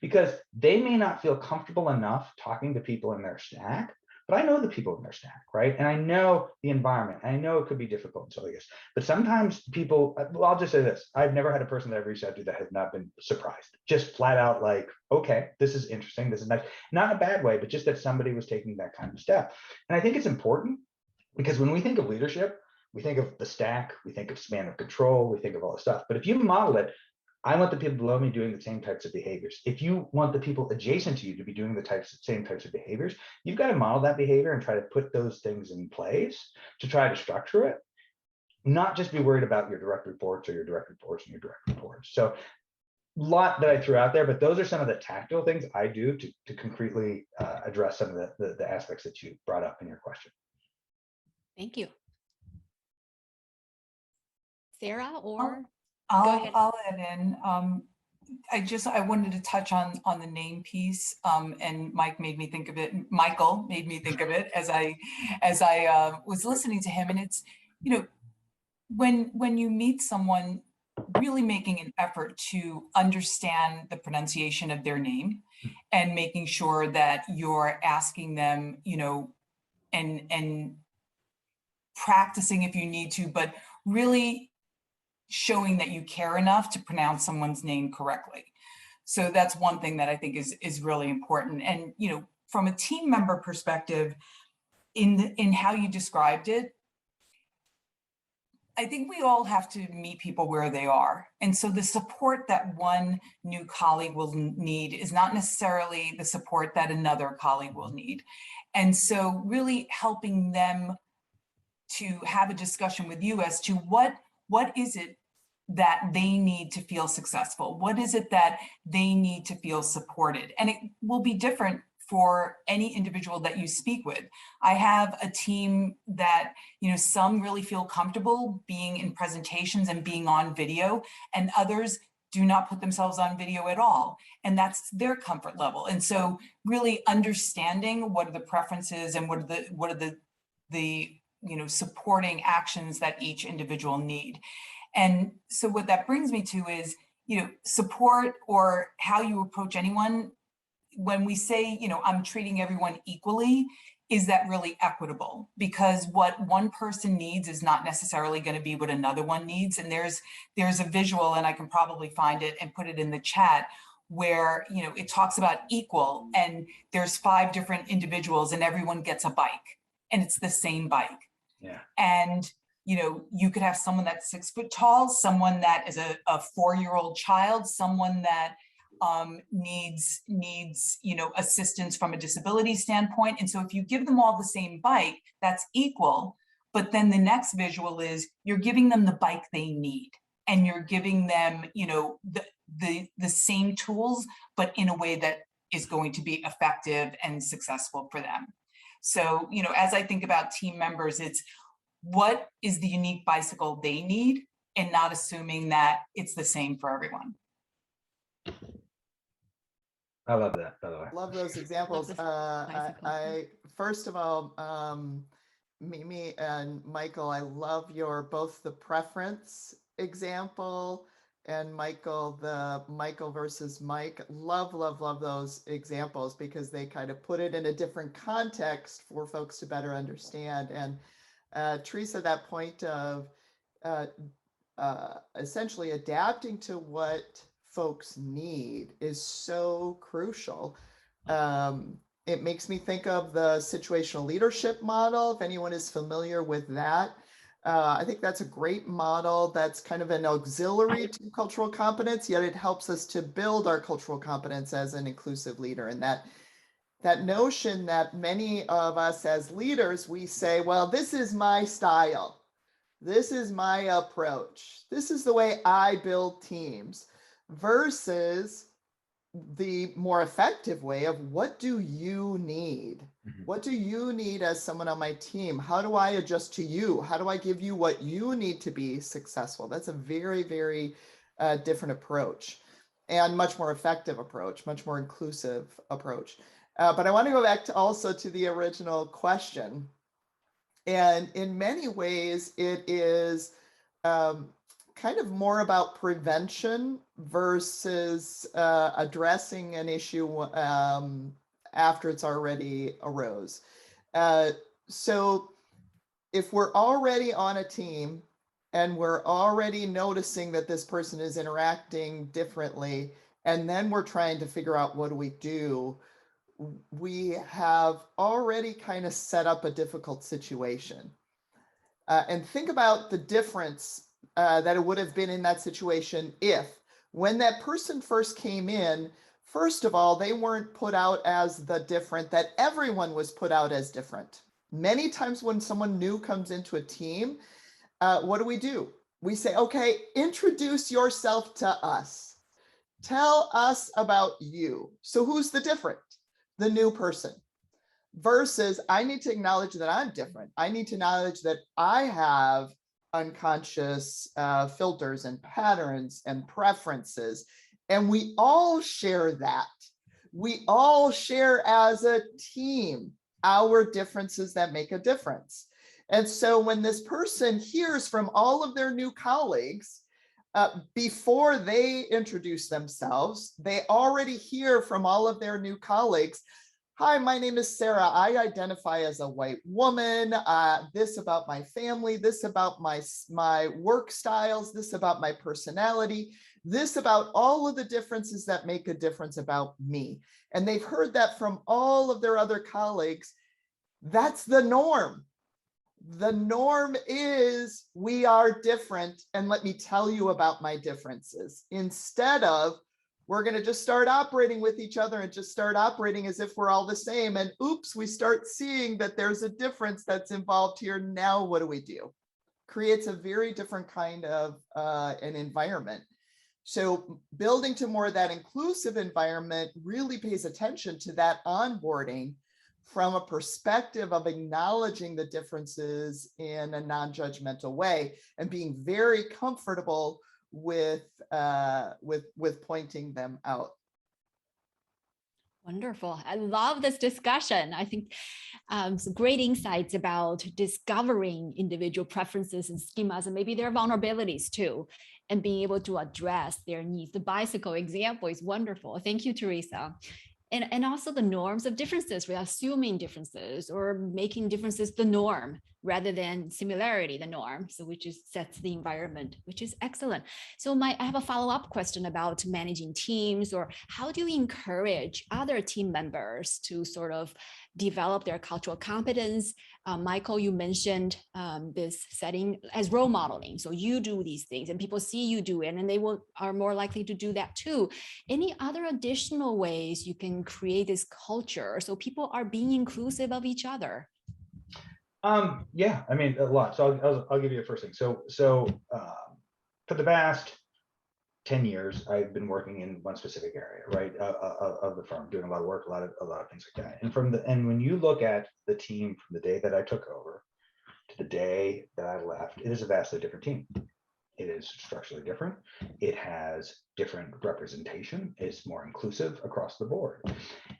Because they may not feel comfortable enough talking to people in their stack, but I know the people in their stack, right? And I know the environment. I know it could be difficult and so I guess, but sometimes people, well, I'll just say this. I've never had a person that I've reached out to that has not been surprised. Just flat out like, okay, this is interesting. This is nice. Not in a bad way, but just that somebody was taking that kind of step. And I think it's important because when we think of leadership, we think of the stack, we think of span of control, we think of all this stuff. But if you model it, I want the people below me doing the same types of behaviors. If you want the people adjacent to you to be doing the same types of behaviors, you've got to model that behavior and try to put those things in place to try to structure it, not just be worried about your direct reports or your direct reports and your direct reports. So a lot that I threw out there, but those are some of the tactical things I do to concretely address some of the aspects that you brought up in your question. Thank you. Sarah, or? I'll add in. I wanted to touch on the name piece, and Michael made me think of it as I was listening to him. And it's, you know, when you meet someone, really making an effort to understand the pronunciation of their name, and making sure that you're asking them, you know, and practicing if you need to, but really showing that you care enough to pronounce someone's name correctly. So that's one thing that I think is really important. And, you know, from a team member perspective, in how you described it, I think we all have to meet people where they are. And so the support that one new colleague will need is not necessarily the support that another colleague will need. And so really helping them to have a discussion with you as to what is it that they need to feel successful? What is it that they need to feel supported? And it will be different for any individual that you speak with. I have a team that, you know, some really feel comfortable being in presentations and being on video, and others do not put themselves on video at all. And that's their comfort level. And so really understanding what are the preferences and what are the you know, supporting actions that each individual need. And so what that brings me to is, you know, support or how you approach anyone. When we say, you know, I'm treating everyone equally, is that really equitable? Because what one person needs is not necessarily going to be what another one needs. And there's a visual, and I can probably find it and put it in the chat, where, you know, it talks about equal, and there's 5 different individuals and everyone gets a bike, and it's the same bike. Yeah. And you know, you could have someone that's 6 foot tall, someone that is a 4-year-old child, someone that needs, you know, assistance from a disability standpoint. And so if you give them all the same bike, that's equal. But then the next visual is you're giving them the bike they need, and you're giving them, you know, the same tools, but in a way that is going to be effective and successful for them. So, you know, as I think about team members, it's what is the unique bicycle they need, and not assuming that it's the same for everyone. I love that, by the way. Love those examples. I first of all, Mimi and Michael, I love your both the preference example and Michael, the Michael versus Mike. Love those examples because they kind of put it in a different context for folks to better understand. And Theresa, that point of essentially adapting to what folks need is so crucial. It makes me think of the situational leadership model, if anyone is familiar with that. I think that's a great model that's kind of an auxiliary to cultural competence, yet it helps us to build our cultural competence as an inclusive leader. And that notion that many of us as leaders, we say, well, this is my style. This is my approach. This is the way I build teams, versus the more effective way of what do you need? What do you need as someone on my team? How do I adjust to you? How do I give you what you need to be successful? That's a very, very different approach, and much more effective approach, much more inclusive approach. But I want to go back to also to the original question. And in many ways, it is kind of more about prevention versus addressing an issue after it's already arose. So if we're already on a team and we're already noticing that this person is interacting differently, and then we're trying to figure out what do we do, we have already kind of set up a difficult situation. And think about the difference that it would have been in that situation if, when that person first came in, first of all, they weren't put out as the different, that everyone was put out as different. Many times when someone new comes into a team, what do? We say, okay, introduce yourself to us. Tell us about you. So who's the different? The new person. Versus, I need to acknowledge that I'm different. I need to acknowledge that I have unconscious filters and patterns and preferences. And we all share that. We all share as a team our differences that make a difference. And so when this person hears from all of their new colleagues, before they introduce themselves, they already hear from all of their new colleagues, hi, my name is Sarah. I identify as a white woman. This about my family, this about my work styles, this about my personality, this about all of the differences that make a difference about me. And they've heard that from all of their other colleagues. That's the norm. The norm is we are different, and let me tell you about my differences, instead of we're going to just start operating with each other and just start operating as if we're all the same. And oops, we start seeing that there's a difference that's involved here. Now, what do? Creates a very different kind of an environment. So building to more of that inclusive environment really pays attention to that onboarding from a perspective of acknowledging the differences in a non-judgmental way and being very comfortable with pointing them out. Wonderful. I love this discussion. I think some great insights about discovering individual preferences and schemas, and maybe their vulnerabilities too, and being able to address their needs. The bicycle example is wonderful. Thank you, Theresa. And also the norms of differences. We're assuming differences or making differences the norm rather than similarity, the norm. So which is sets the environment, which is excellent. So I have a follow-up question about managing teams, or how do you encourage other team members to sort of develop their cultural competence? Michael, you mentioned this setting as role modeling. So you do these things and people see you do it, and they are more likely to do that too. Any other additional ways you can create this culture so people are being inclusive of each other? Yeah, I mean, a lot. So I'll give you a first thing. So for the past 10 years, I've been working in one specific area, right, of the firm, doing a lot of work, a lot of things like that. And when you look at the team from the day that I took over to the day that I left, it is a vastly different team. It is structurally different. It has different representation. It's more inclusive across the board.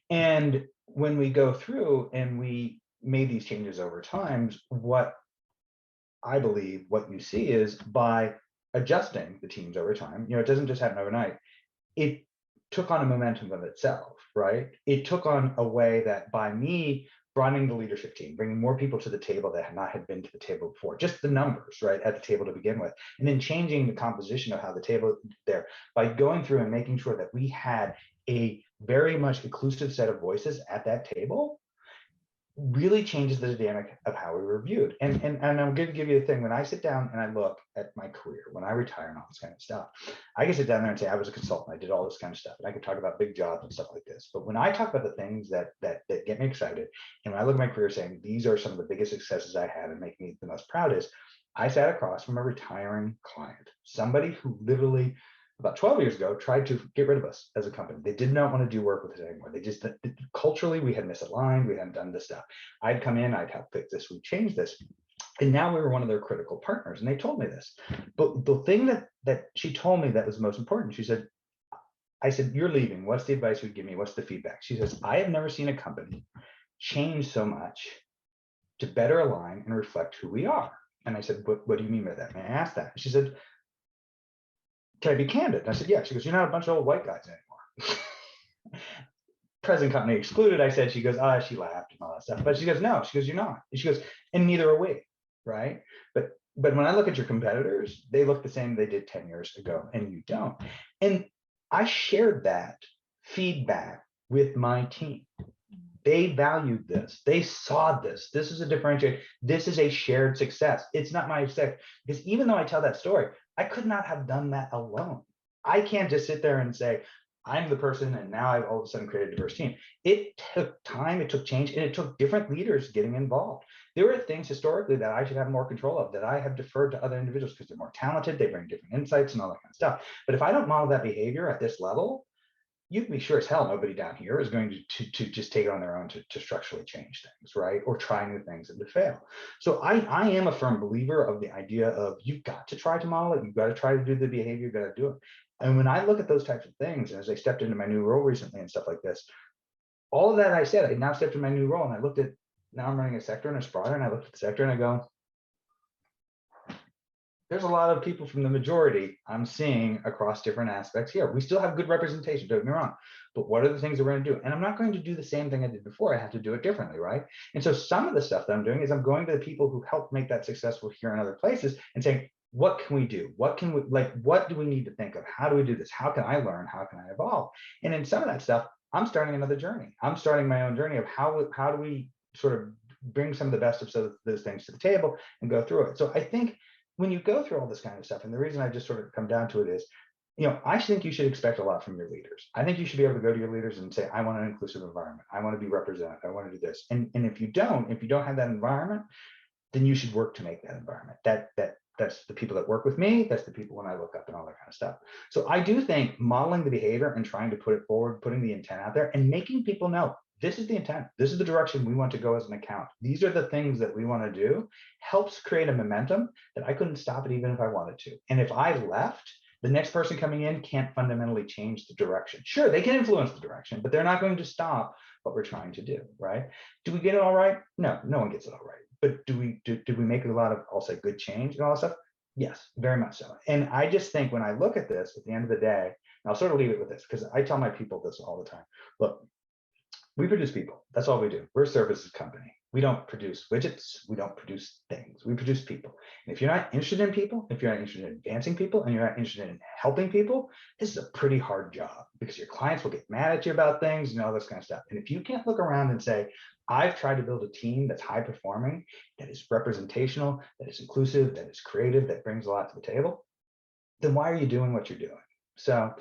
And when we go through and we made these changes over time, what I believe what you see is by adjusting the teams over time, it doesn't just happen overnight. It took on a momentum of itself, right? It took on a way that by me broadening the leadership team, bringing more people to the table that had been to the table before, just the numbers, right, at the table to begin with, and then changing the composition of how the table there by going through and making sure that we had a very much inclusive set of voices at that table really changes the dynamic of how we were viewed. And I'm going to give you a thing. When I sit down and I look at my career, when I retire and all this kind of stuff, I can sit down there and say, I was a consultant, I did all this kind of stuff, and I could talk about big jobs and stuff like this. But when I talk about the things that get me excited, and when I look at my career saying, these are some of the biggest successes I had and make me the most proudest, I sat across from a retiring client, somebody who literally about 12 years ago, tried to get rid of us as a company. They did not want to do work with us anymore. They just, culturally, we had misaligned. We hadn't done this stuff. I'd come in, I'd help fix this, we'd change this. And now we were one of their critical partners. And they told me this. But the thing that she told me that was most important, she said, I said, you're leaving. What's the advice you'd give me? What's the feedback? She says, I have never seen a company change so much to better align and reflect who we are. And I said, what do you mean by that? And I asked that. She said, can I be candid? And I said, yeah. She goes, you're not a bunch of old white guys anymore. Present company excluded. I said, she goes, she laughed and all that stuff. But she goes, no, she goes, you're not. And she goes, and neither are we, right? But when I look at your competitors, they look the same they did 10 years ago, and you don't. And I shared that feedback with my team. They valued this. They saw this. This is a differentiator. This is a shared success. It's not my success. Because even though I tell that story, I could not have done that alone. I can't just sit there and say, I'm the person, and now I've all of a sudden created a diverse team. It took time, it took change, and it took different leaders getting involved. There were things historically that I should have more control of that I have deferred to other individuals because they're more talented, they bring different insights and all that kind of stuff. But if I don't model that behavior at this level, you can be sure as hell nobody down here is going to just take it on their own to structurally change things, right? Or try new things and to fail. So I am a firm believer of the idea of you've got to try to model it. You've got to try to do the behavior, you've got to do it. And when I look at those types of things, and as I stepped into my new role recently and stuff like this, all of that I said, I now stepped in my new role and I looked at, now I'm running a sector and it's broader, and I looked at the sector and I go, there's a lot of people from the majority I'm seeing across different aspects here. We still have good representation, don't get me wrong, but what are the things that we're going to do? And I'm not going to do the same thing I did before. I have to do it differently, right? And so some of the stuff that I'm doing is I'm going to the people who helped make that successful here in other places and saying, what can we do? What can we, like, what do we need to think of? How do we do this? How can I learn? How can I evolve? And in some of that stuff, I'm starting another journey. I'm starting my own journey of how do we sort of bring some of the best of those things to the table and go through it. So I think when you go through all this kind of stuff, and the reason I just sort of come down to it is, I think you should expect a lot from your leaders. I think you should be able to go to your leaders and say, I want an inclusive environment. I want to be represented. I want to do this. And if you don't have that environment, then you should work to make that environment. That's the people that work with me. That's the people when I look up and all that kind of stuff. So I do think modeling the behavior and trying to put it forward, putting the intent out there and making people know, this is the intent. This is the direction we want to go as an account. These are the things that we want to do, helps create a momentum that I couldn't stop it even if I wanted to. And if I left, the next person coming in can't fundamentally change the direction. Sure, they can influence the direction, but they're not going to stop what we're trying to do, right? Do we get it all right? No, no one gets it all right. But do we make a lot of, I'll say, good change and all that stuff? Yes, very much so. And I just think when I look at this at the end of the day, and I'll sort of leave it with this because I tell my people this all the time. Look, we produce people. That's all we do. We're a services company. We don't produce widgets. We don't produce things. We produce people. And if you're not interested in people, if you're not interested in advancing people, and you're not interested in helping people, this is a pretty hard job because your clients will get mad at you about things and all this kind of stuff. And if you can't look around and say, I've tried to build a team that's high performing, that is representational, that is inclusive, that is creative, that brings a lot to the table, then why are you doing what you're doing? So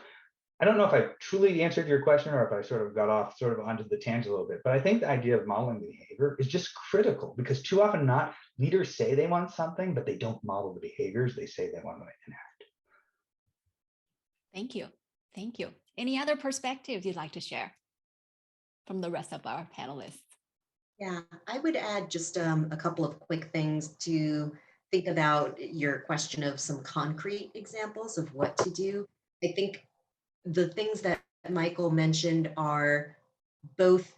I don't know if I truly answered your question or if I sort of got off sort of onto the tangent a little bit, but I think the idea of modeling behavior is just critical because too often not leaders say they want something, but they don't model the behaviors they say they want to enact. Thank you. Thank you. Any other perspectives you'd like to share from the rest of our panelists? Yeah, I would add just a couple of quick things to think about your question of some concrete examples of what to do. I think the things that Michael mentioned are both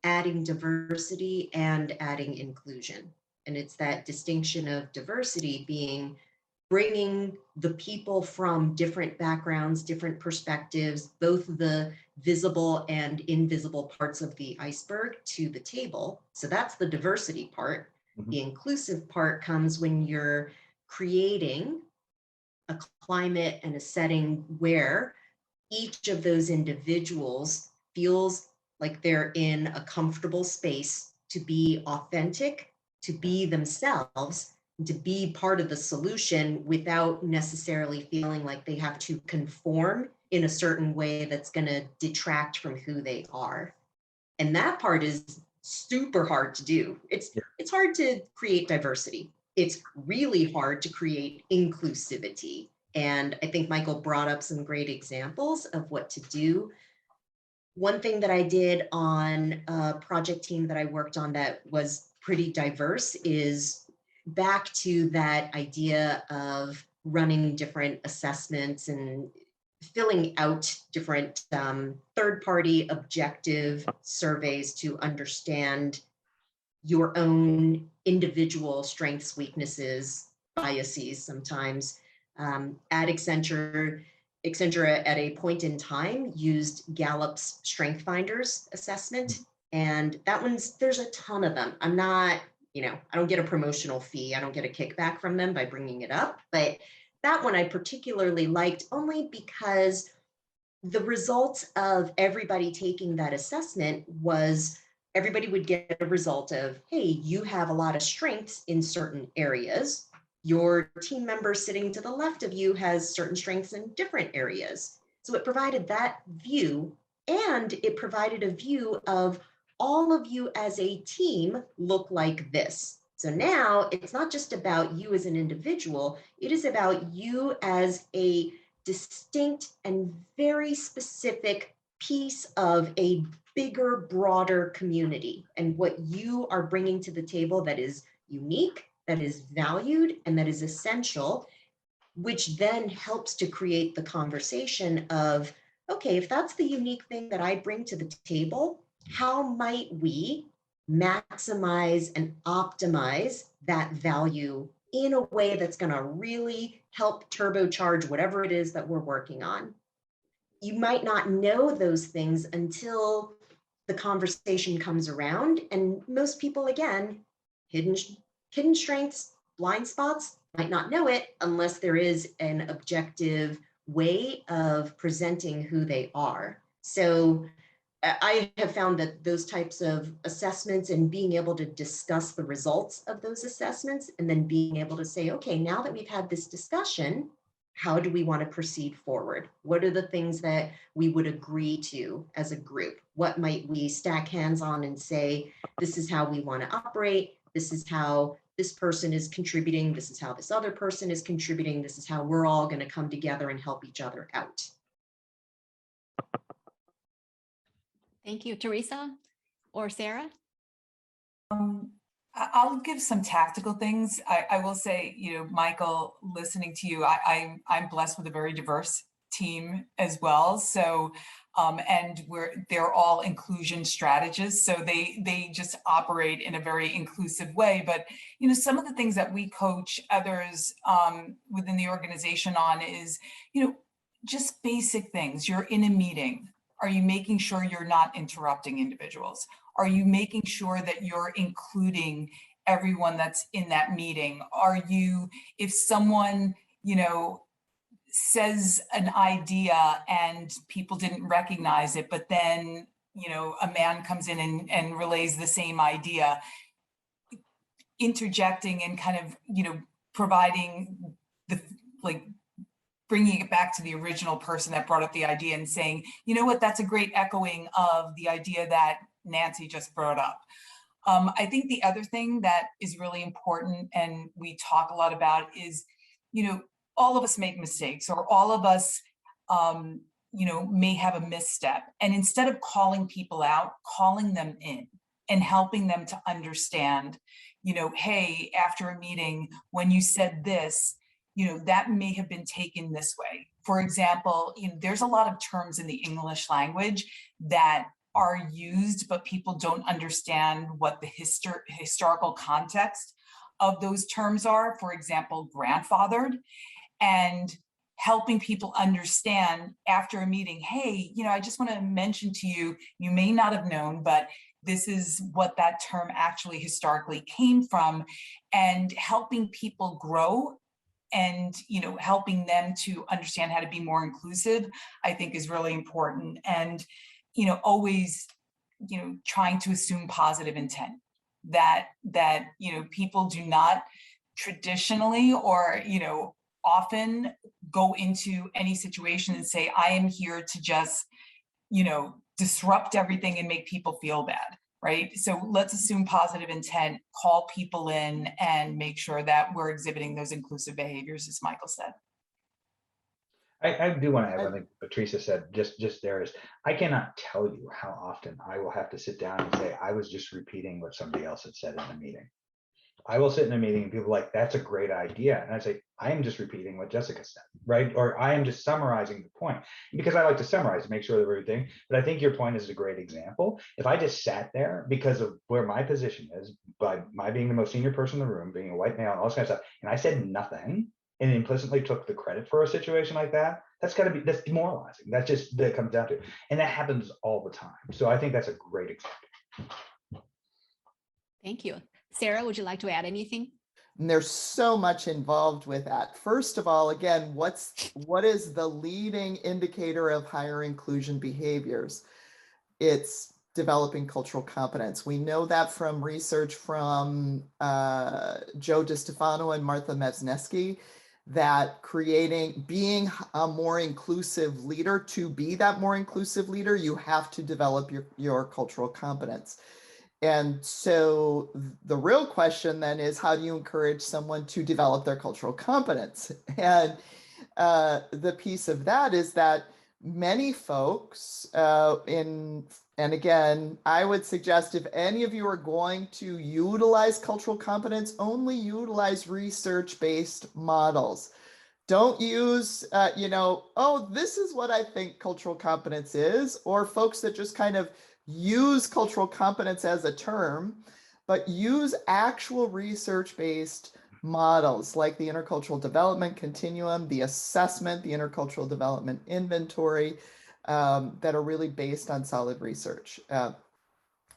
adding diversity and adding inclusion. And it's that distinction of diversity being bringing the people from different backgrounds, different perspectives, both the visible and invisible parts of the iceberg to the table. So that's the diversity part. The inclusive part comes when you're creating a climate and a setting where each of those individuals feels like they're in a comfortable space to be authentic, to be themselves, to be part of the solution without necessarily feeling like they have to conform in a certain way that's going to detract from who they are. And that part is super hard to do. It's hard to create diversity. It's really hard to create inclusivity. And I think Michael brought up some great examples of what to do. One thing that I did on a project team that I worked on that was pretty diverse is back to that idea of running different assessments and filling out different third-party objective surveys to understand your own individual strengths, weaknesses, biases sometimes. At Accenture at a point in time used Gallup's Strength Finders assessment. And that one's, there's a ton of them. I'm not, I don't get a promotional fee. I don't get a kickback from them by bringing it up. But that one I particularly liked only because the results of everybody taking that assessment was everybody would get a result of, hey, you have a lot of strengths in certain areas. Your team member sitting to the left of you has certain strengths in different areas. So it provided that view, and it provided a view of all of you as a team look like this. So now it's not just about you as an individual, it is about you as a distinct and very specific piece of a bigger, broader community, and what you are bringing to the table that is unique, that is valued, and that is essential, which then helps to create the conversation of, okay, if that's the unique thing that I bring to the table, how might we maximize and optimize that value in a way that's going to really help turbocharge whatever it is that we're working on? You might not know those things until the conversation comes around, and most people, again, hidden strengths, blind spots, might not know it unless there is an objective way of presenting who they are. So I have found that those types of assessments and being able to discuss the results of those assessments and then being able to say, okay, now that we've had this discussion, how do we want to proceed forward? What are the things that we would agree to as a group? What might we stack hands on and say, this is how we want to operate. This is how this person is contributing. This is how this other person is contributing. This is how we're all going to come together and help each other out. Thank you, Theresa or Sarah. I'll give some tactical things. I will say, Michael, listening to you, I'm blessed with a very diverse team as well. So, and they're all inclusion strategists. So they just operate in a very inclusive way. But, some of the things that we coach others within the organization on is, just basic things. You're in a meeting. Are you making sure you're not interrupting individuals? Are you making sure that you're including everyone that's in that meeting? Are you, if someone, says an idea and people didn't recognize it, but then, a man comes in and relays the same idea, interjecting and kind of, providing the, bringing it back to the original person that brought up the idea and saying, you know what, that's a great echoing of the idea that Nancy just brought up. I think the other thing that is really important and we talk a lot about is, all of us make mistakes, or all of us, may have a misstep. And instead of calling people out, calling them in and helping them to understand, hey, after a meeting, when you said this, that may have been taken this way. For example, there's a lot of terms in the English language that are used, but people don't understand what the historical context of those terms are, for example, grandfathered, and helping people understand after a meeting, hey, I just want to mention to you, you may not have known, but this is what that term actually historically came from, and helping people grow and helping them to understand how to be more inclusive, I think is really important. And always trying to assume positive intent, that people do not traditionally or often go into any situation and say, I am here to just disrupt everything and make people feel bad, right? So let's assume positive intent, call people in, and make sure that we're exhibiting those inclusive behaviors, as Michael said. I do want to add one thing Theresa said just there is, I cannot tell you how often I will have to sit down and say, I was just repeating what somebody else had said in the meeting. I will sit in a meeting and people are like, that's a great idea. And I say, I am just repeating what Jessica said, right? Or I am just summarizing the point, because I like to summarize to make sure that we're everything. But I think your point is a great example. If I just sat there because of where my position is, by my being the most senior person in the room, being a white male and all this kind of stuff, and I said nothing and implicitly took the credit for a situation like that, that's demoralizing. That comes down to it. And that happens all the time. So I think that's a great example. Thank you. Sarah, would you like to add anything? And there's so much involved with that. First of all, again, what is the leading indicator of higher inclusion behaviors? It's developing cultural competence. We know that from research from Joe DiStefano and Martha Mezneski, that being a more inclusive leader, to be that more inclusive leader, you have to develop your cultural competence. And so the real question then is, how do you encourage someone to develop their cultural competence? And the piece of that is that many folks and again, I would suggest if any of you are going to utilize cultural competence, only utilize research-based models. Don't use, oh, this is what I think cultural competence is, or folks that just kind of use cultural competence as a term, but use actual research-based models like the intercultural development continuum, the assessment, the intercultural development inventory, that are really based on solid research.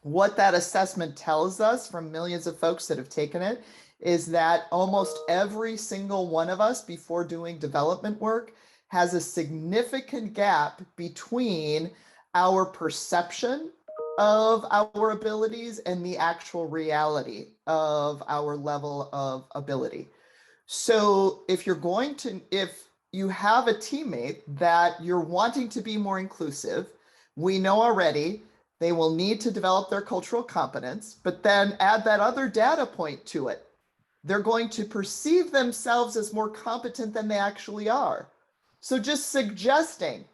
What that assessment tells us from millions of folks that have taken it is that almost every single one of us, before doing development work, has a significant gap between our perception of our abilities and the actual reality of our level of ability. So if you have a teammate that you're wanting to be more inclusive, we know already they will need to develop their cultural competence, but then add that other data point to it. They're going to perceive themselves as more competent than they actually are. So just suggesting,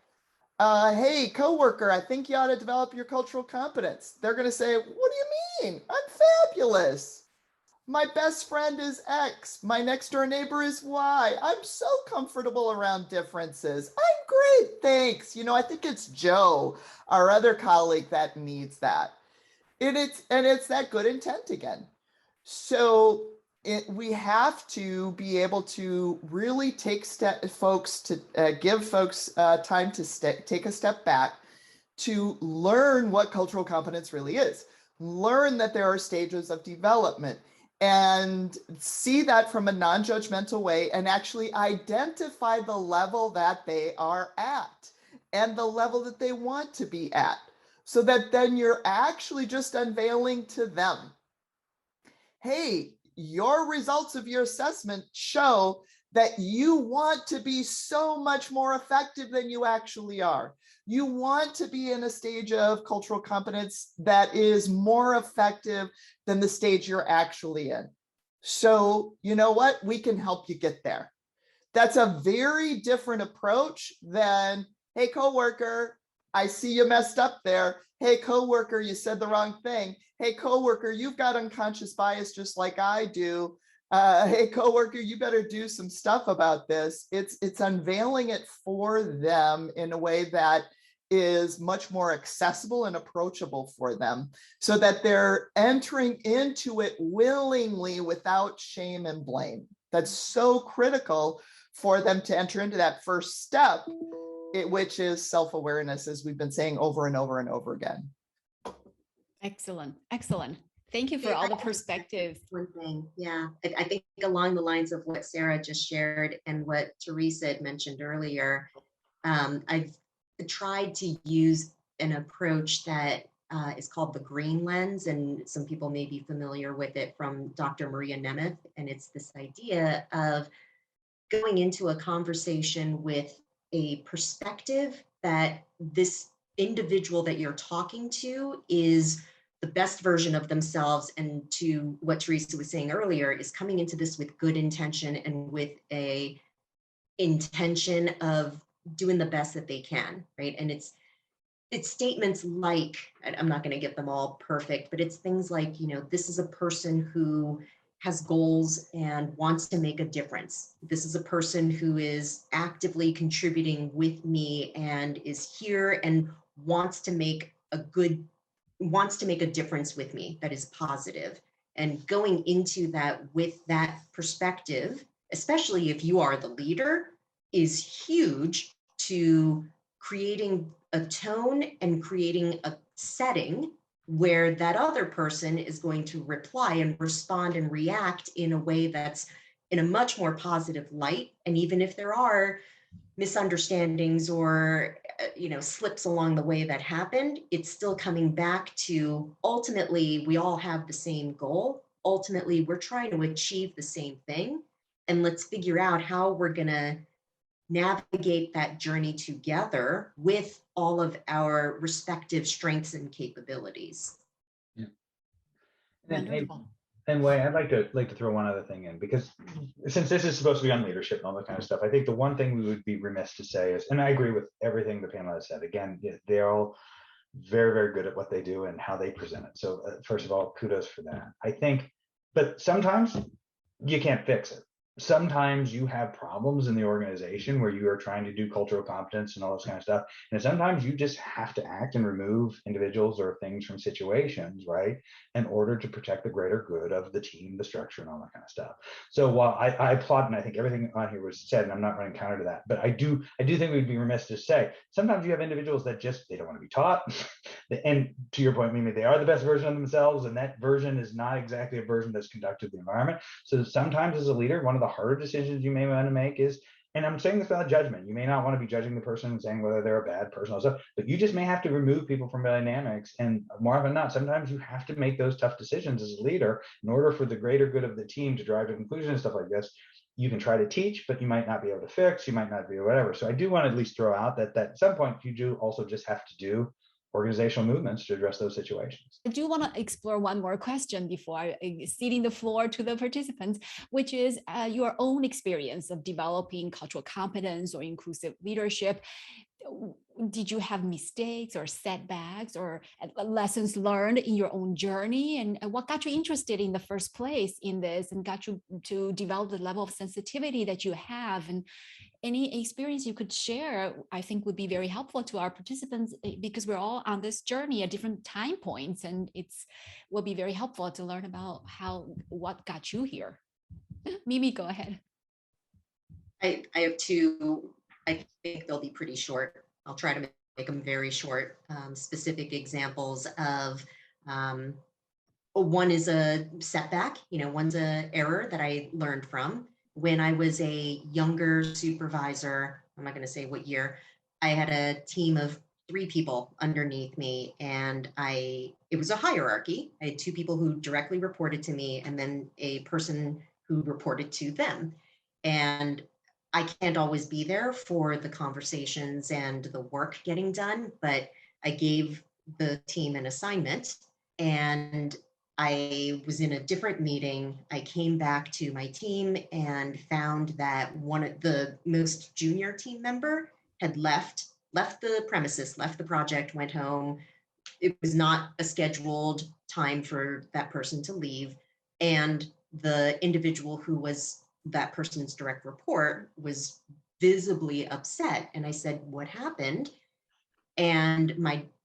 hey, coworker, I think you ought to develop your cultural competence. They're going to say, what do you mean? I'm fabulous. My best friend is X. My next door neighbor is Y. I'm so comfortable around differences. I'm great, thanks. I think it's Joe, our other colleague, that needs that. And it's that good intent again. So we have to be able to really give folks time to take a step back to learn what cultural competence really is. Learn that there are stages of development and see that from a non-judgmental way, and actually identify the level that they are at and the level that they want to be at, so that then you're actually just unveiling to them, hey, your results of your assessment show that you want to be so much more effective than you actually are. You want to be in a stage of cultural competence that is more effective than the stage you're actually in. So you know what? We can help you get there. That's a very different approach than, hey, coworker, I see you messed up there. Hey, coworker, you said the wrong thing. Hey, coworker, you've got unconscious bias just like I do. Hey, coworker, you better do some stuff about this. It's unveiling it for them in a way that is much more accessible and approachable for them, so that they're entering into it willingly without shame and blame. That's so critical for them to enter into that first step, which is self-awareness, as we've been saying over and over and over again. Excellent. Excellent. Thank you for all the perspective. One thing, yeah, I think along the lines of what Sarah just shared and what Theresa had mentioned earlier, I've tried to use an approach that is called the green lens, and some people may be familiar with it from Dr. Maria Nemeth, and it's this idea of going into a conversation with a perspective that this individual that you're talking to is the best version of themselves, and to what Theresa was saying earlier, is coming into this with good intention and with a intention of doing the best that they can, right? And it's statements like, I'm not going to get them all perfect, but it's things like, you know, this is a person who has goals and wants to make a difference. This is a person who is actively contributing with me and is here and wants to make a difference with me that is positive. And going into that with that perspective, especially if you are the leader, is huge to creating a tone and creating a setting where that other person is going to reply and respond and react in a way that's in a much more positive light. And even if there are misunderstandings or slips along the way that happened, it's still coming back to, ultimately we all have the same goal. Ultimately we're trying to achieve the same thing, and let's figure out how we're going to navigate that journey together with all of our respective strengths and capabilities. Yeah. Wonderful. And Wei, I'd like to throw one other thing in, because since this is supposed to be on leadership and all that kind of stuff, I think the one thing we would be remiss to say is, and I agree with everything the panel has said, again, they're all very, very good at what they do and how they present it. So first of all, kudos for that. I think, but sometimes you can't fix it. Sometimes you have problems in the organization where you are trying to do cultural competence and all this kind of stuff. And sometimes you just have to act and remove individuals or things from situations, right, in order to protect the greater good of the team, the structure, and all that kind of stuff. So while I applaud, and I think everything on here was said, and I'm not running counter to that, but I do think we'd be remiss to say, sometimes you have individuals that just, they don't want to be taught. And to your point, Mimi, they are the best version of themselves, and that version is not exactly a version that's conducive to the environment. So sometimes as a leader, one of the harder decisions you may want to make is, and I'm saying this without judgment, you may not want to be judging the person and saying whether they're a bad person or stuff, but you just may have to remove people from the dynamics. And more often than not, sometimes you have to make those tough decisions as a leader in order for the greater good of the team to drive to conclusion and stuff like this. You can try to teach, but you might not be able to fix, you might not be whatever. So I do want to at least throw out that at some point you do also just have to do organizational movements to address those situations. I do want to explore one more question before ceding the floor to the participants, which is your own experience of developing cultural competence or inclusive leadership. Did you have mistakes or setbacks or lessons learned in your own journey? And what got you interested in the first place in this and got you to develop the level of sensitivity that you have? And any experience you could share, I think would be very helpful to our participants, because we're all on this journey at different time points, and will be very helpful to learn about what got you here. Mimi, go ahead. I have two. I think they'll be pretty short. I'll try to make them very short. Specific examples of one is a setback, one's an error that I learned from. When I was a younger supervisor, I'm not going to say what year, I had a team of 3 people underneath me, and it was a hierarchy. I had 2 people who directly reported to me and then a person who reported to them. And I can't always be there for the conversations and the work getting done, but I gave the team an assignment, and I was in a different meeting. I came back to my team and found that one of the most junior team member had left the premises, left the project, went home. It was not a scheduled time for that person to leave. And the individual who was that person's direct report was visibly upset. And I said, "What happened?" And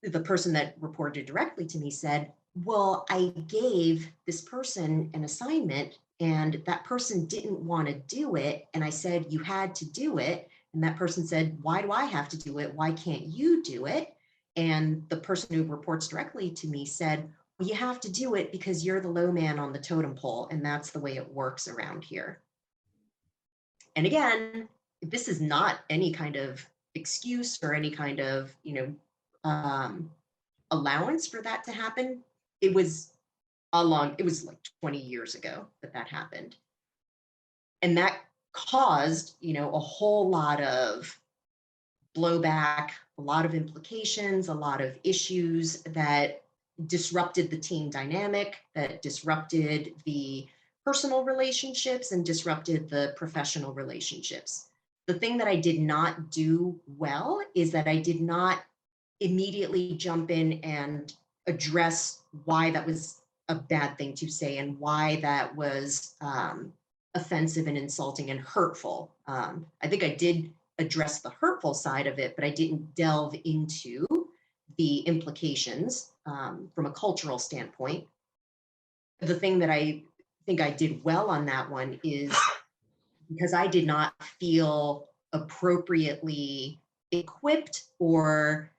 the person that reported directly to me said, well, I gave this person an assignment and that person didn't want to do it. And I said, you had to do it. And that person said, why do I have to do it? Why can't you do it? And the person who reports directly to me said, well, you have to do it because you're the low man on the totem pole. And that's the way it works around here. And again, this is not any kind of excuse or any kind of, allowance for that to happen. It was like 20 years ago that happened. And that caused, a whole lot of blowback, a lot of implications, a lot of issues that disrupted the team dynamic, that disrupted the personal relationships and disrupted the professional relationships. The thing that I did not do well is that I did not immediately jump in and address why that was a bad thing to say and why that was offensive and insulting and hurtful. I think I did address the hurtful side of it, but I didn't delve into the implications from a cultural standpoint. The thing that I think I did well on that one is because I did not feel appropriately equipped or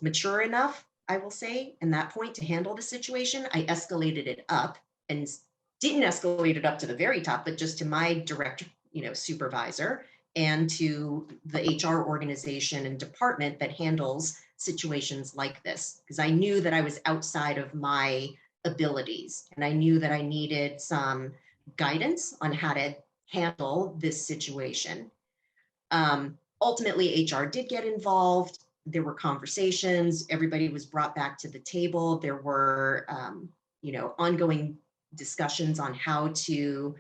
mature enough, I will say, in that point to handle the situation. I escalated it up and didn't escalate it up to the very top, but just to my direct, supervisor and to the HR organization and department that handles situations like this, because I knew that I was outside of my abilities and I knew that I needed some guidance on how to handle this situation. Ultimately, HR did get involved. There were conversations. Everybody was brought back to the table. There were, ongoing discussions on how to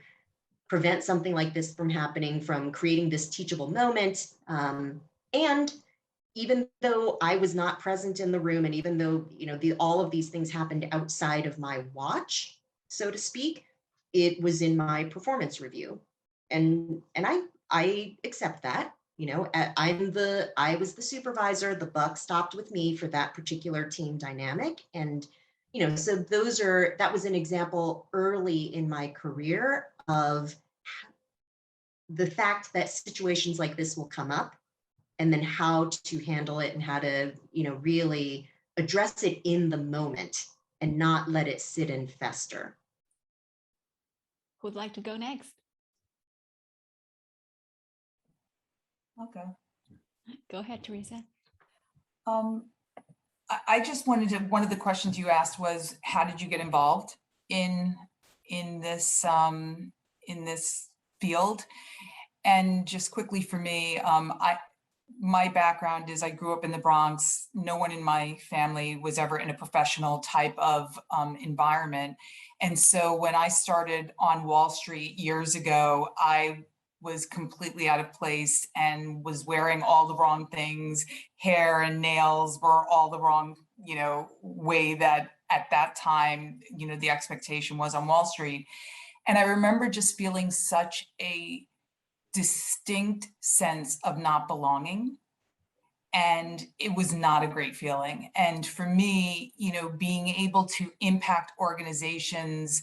prevent something like this from happening, from creating this teachable moment. And even though I was not present in the room, and even though, all of these things happened outside of my watch, so to speak, it was in my performance review. And I accept that. I was the supervisor, the buck stopped with me for that particular team dynamic. And, so that was an example early in my career of the fact that situations like this will come up and then how to handle it and how to, really address it in the moment and not let it sit and fester. Who'd like to go next? Okay. Go ahead, Theresa. I just wanted to, one of the questions you asked was, how did you get involved in this field? And just quickly for me, my background is I grew up in the Bronx. No one in my family was ever in a professional type of environment. And so when I started on Wall Street years ago, I was completely out of place and was wearing all the wrong things. Hair and nails were all the wrong, way that at that time, the expectation was on Wall Street. And I remember just feeling such a distinct sense of not belonging. And it was not a great feeling. And for me, being able to impact organizations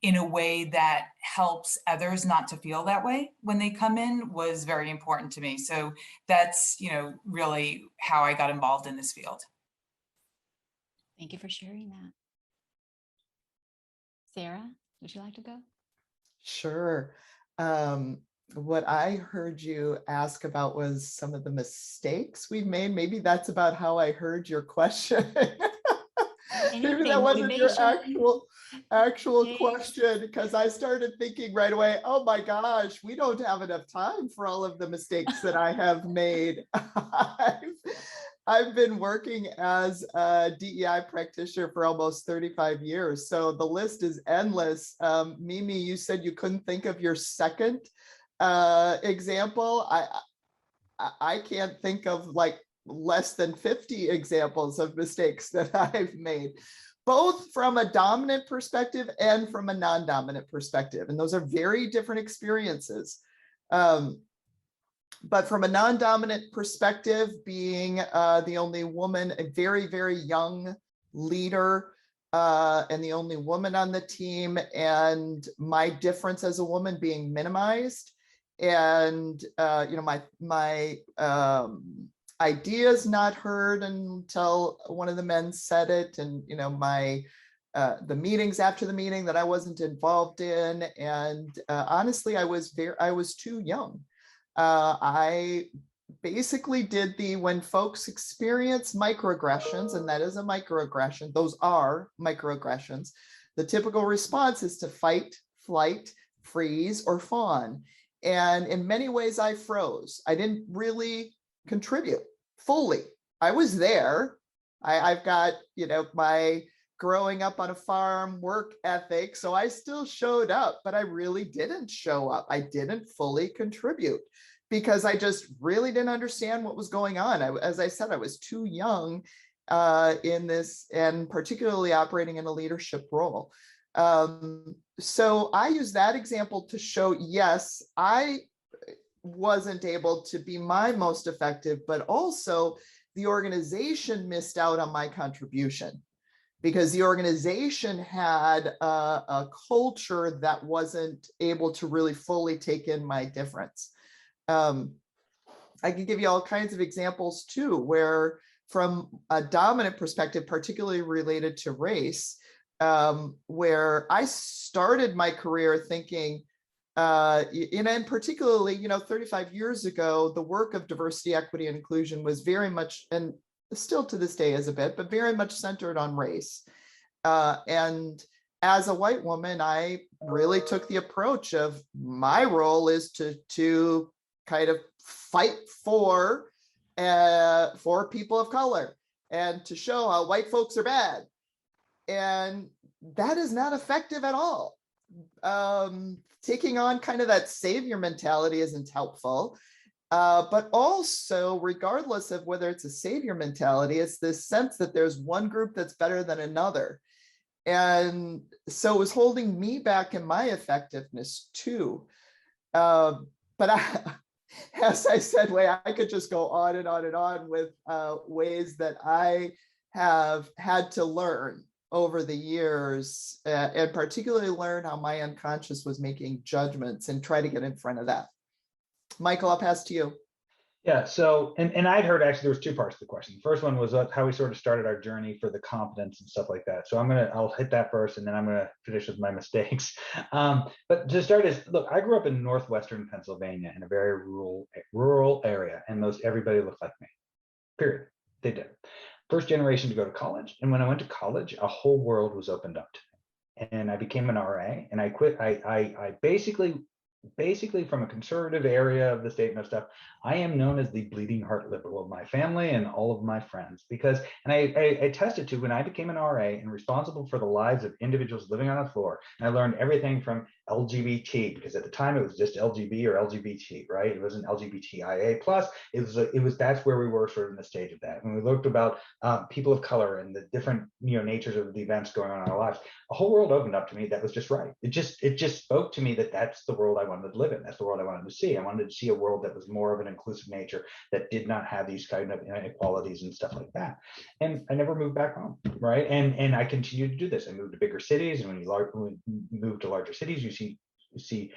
in a way that helps others not to feel that way when they come in was very important to me. So that's, really how I got involved in this field. Thank you for sharing that. Sarah, would you like to go? Sure. What I heard you ask about was some of the mistakes we've made. Maybe that's about how I heard your question. Maybe that wasn't your actual question, because I started thinking right away, oh my gosh, we don't have enough time for all of the mistakes that I have made. I've been working as a DEI practitioner for almost 35 years. So the list is endless. Mimi, you said you couldn't think of your second example. I can't think of like less than 50 examples of mistakes that I've made, both from a dominant perspective and from a non-dominant perspective. And those are very different experiences. But from a non-dominant perspective, being the only woman, a very, very young leader, and the only woman on the team, and my difference as a woman being minimized, and my ideas not heard until one of the men said it, and my the meetings after the meeting that I wasn't involved in, and honestly, I was too young. I basically did when folks experience microaggressions, and that is a microaggression, those are microaggressions, the typical response is to fight, flight, freeze, or fawn. And in many ways, I froze. I didn't really contribute fully. I was there. I've got, my growing up on a farm work ethic, so I still showed up, but I really didn't show up. I didn't fully contribute because I just really didn't understand what was going on. As I said, I was too young in this, and particularly operating in a leadership role. So I use that example to show, yes, I wasn't able to be my most effective, but also the organization missed out on my contribution because the organization had a culture that wasn't able to really fully take in my difference. I could give you all kinds of examples too, where from a dominant perspective, particularly related to race, where I started my career thinking, and particularly, 35 years ago, the work of diversity, equity, and inclusion was very much, and still to this day is a bit, but very much centered on race. And as a white woman, I really took the approach of my role is to kind of fight for people of color and to show how white folks are bad. And that is not effective at all. Taking on kind of that savior mentality isn't helpful. But also, regardless of whether it's a savior mentality, it's this sense that there's one group that's better than another. And so it was holding me back in my effectiveness too. But as I said, I could just go on and on and on with ways that I have had to learn over the years, and particularly learn how my unconscious was making judgments and try to get in front of that. Michael, I'll pass to you. Yeah, so, and I'd heard actually there was two parts to the question. The first one was how we sort of started our journey for the competence and stuff like that. So I'll hit that first, and then I'm gonna finish with my mistakes. But to start is, look, I grew up in northwestern Pennsylvania in a very rural area, and most everybody looked like me, period. They did. First generation to go to college. And when I went to college, a whole world was opened up to me. And I became an RA, and I quit. I basically from a conservative area of the state and stuff, I am known as the bleeding heart liberal of my family and all of my friends, because, and I attested to when I became an RA and responsible for the lives of individuals living on the floor, and I learned everything from LGBT, because at the time it was just LGB or LGBT, right? It wasn't LGBTIA plus. It was that's where we were sort of in the stage of that. When we looked about people of color and the different natures of the events going on in our lives, a whole world opened up to me that was just right. It just spoke to me that that's the world I wanted to live in. That's the world I wanted to see. I wanted to see a world that was more of an inclusive nature, that did not have these kind of inequalities and stuff like that. And I never moved back home, right? And I continued to do this. I moved to bigger cities, and when you move to larger cities, you see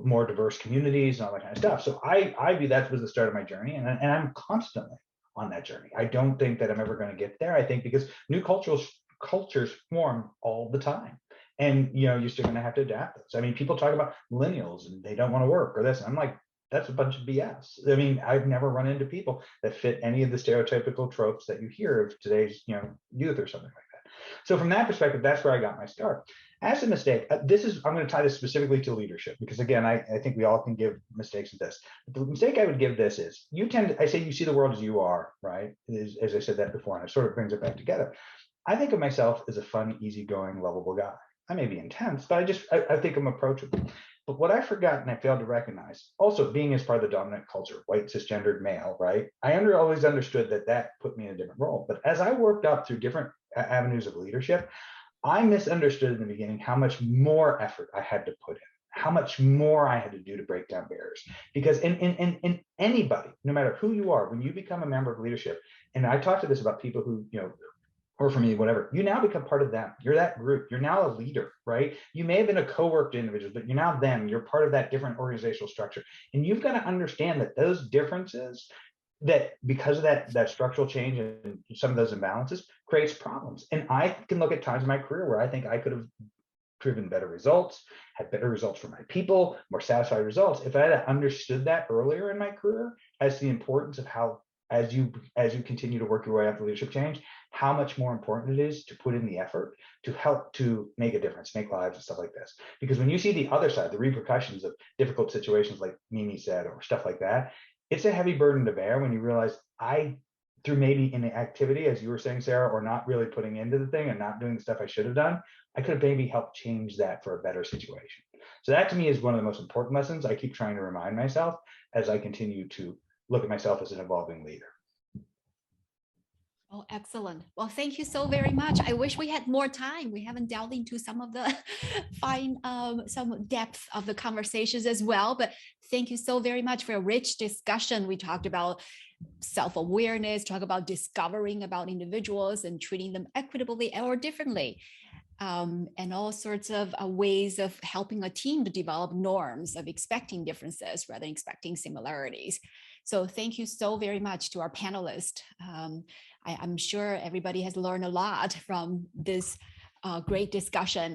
more diverse communities and all that kind of stuff. So I view that was the start of my journey, and I'm constantly on that journey. I don't think that I'm ever going to get there. I think because new cultures form all the time, and you're still going to have to adapt those. I mean, people talk about millennials and they don't want to work or this, and I'm like, that's a bunch of BS. I mean, I've never run into people that fit any of the stereotypical tropes that you hear of today's youth or something like that. So from that perspective, that's where I got my start. As a mistake, I'm going to tie this specifically to leadership, because again, I think we all can give mistakes at this. But the mistake I would give this is, I say you see the world as you are, right? As I said that before, and it sort of brings it back together. I think of myself as a fun, easygoing, lovable guy. I may be intense, but I think I'm approachable. But what I forgot and I failed to recognize, also being as part of the dominant culture, white, cisgendered male, right? I always understood that put me in a different role. But as I worked up through different avenues of leadership, I misunderstood in the beginning how much more effort I had to put in, how much more I had to do to break down barriers. Because in anybody, no matter who you are, when you become a member of leadership, and I talked to this about people who, or for me, whatever, you now become part of them. You're that group. You're now a leader, right? You may have been a co-worked individual, but you're now them. You're part of that different organizational structure. And you've got to understand that those differences, that because of that structural change and some of those imbalances, creates problems. And I can look at times in my career where I think I could have driven better results, had better results for my people, more satisfied results, if I had understood that earlier in my career as the importance of how, as you continue to work your way up the leadership change, how much more important it is to put in the effort to help to make a difference, make lives and stuff like this. Because when you see the other side, the repercussions of difficult situations like Mimi said, or stuff like that, it's a heavy burden to bear when you realize through maybe inactivity, as you were saying, Sarah, or not really putting into the thing and not doing the stuff I should have done, I could have maybe helped change that for a better situation. So that to me is one of the most important lessons I keep trying to remind myself as I continue to look at myself as an evolving leader. Oh, excellent. Well, thank you so very much. I wish we had more time. We haven't delved into some of the some depth of the conversations as well, but thank you so very much for a rich discussion. We talked about self-awareness, talk about discovering about individuals and treating them equitably or differently. And all sorts of ways of helping a team to develop norms of expecting differences rather than expecting similarities. So thank you so very much to our panelists. I'm sure everybody has learned a lot from this great discussion.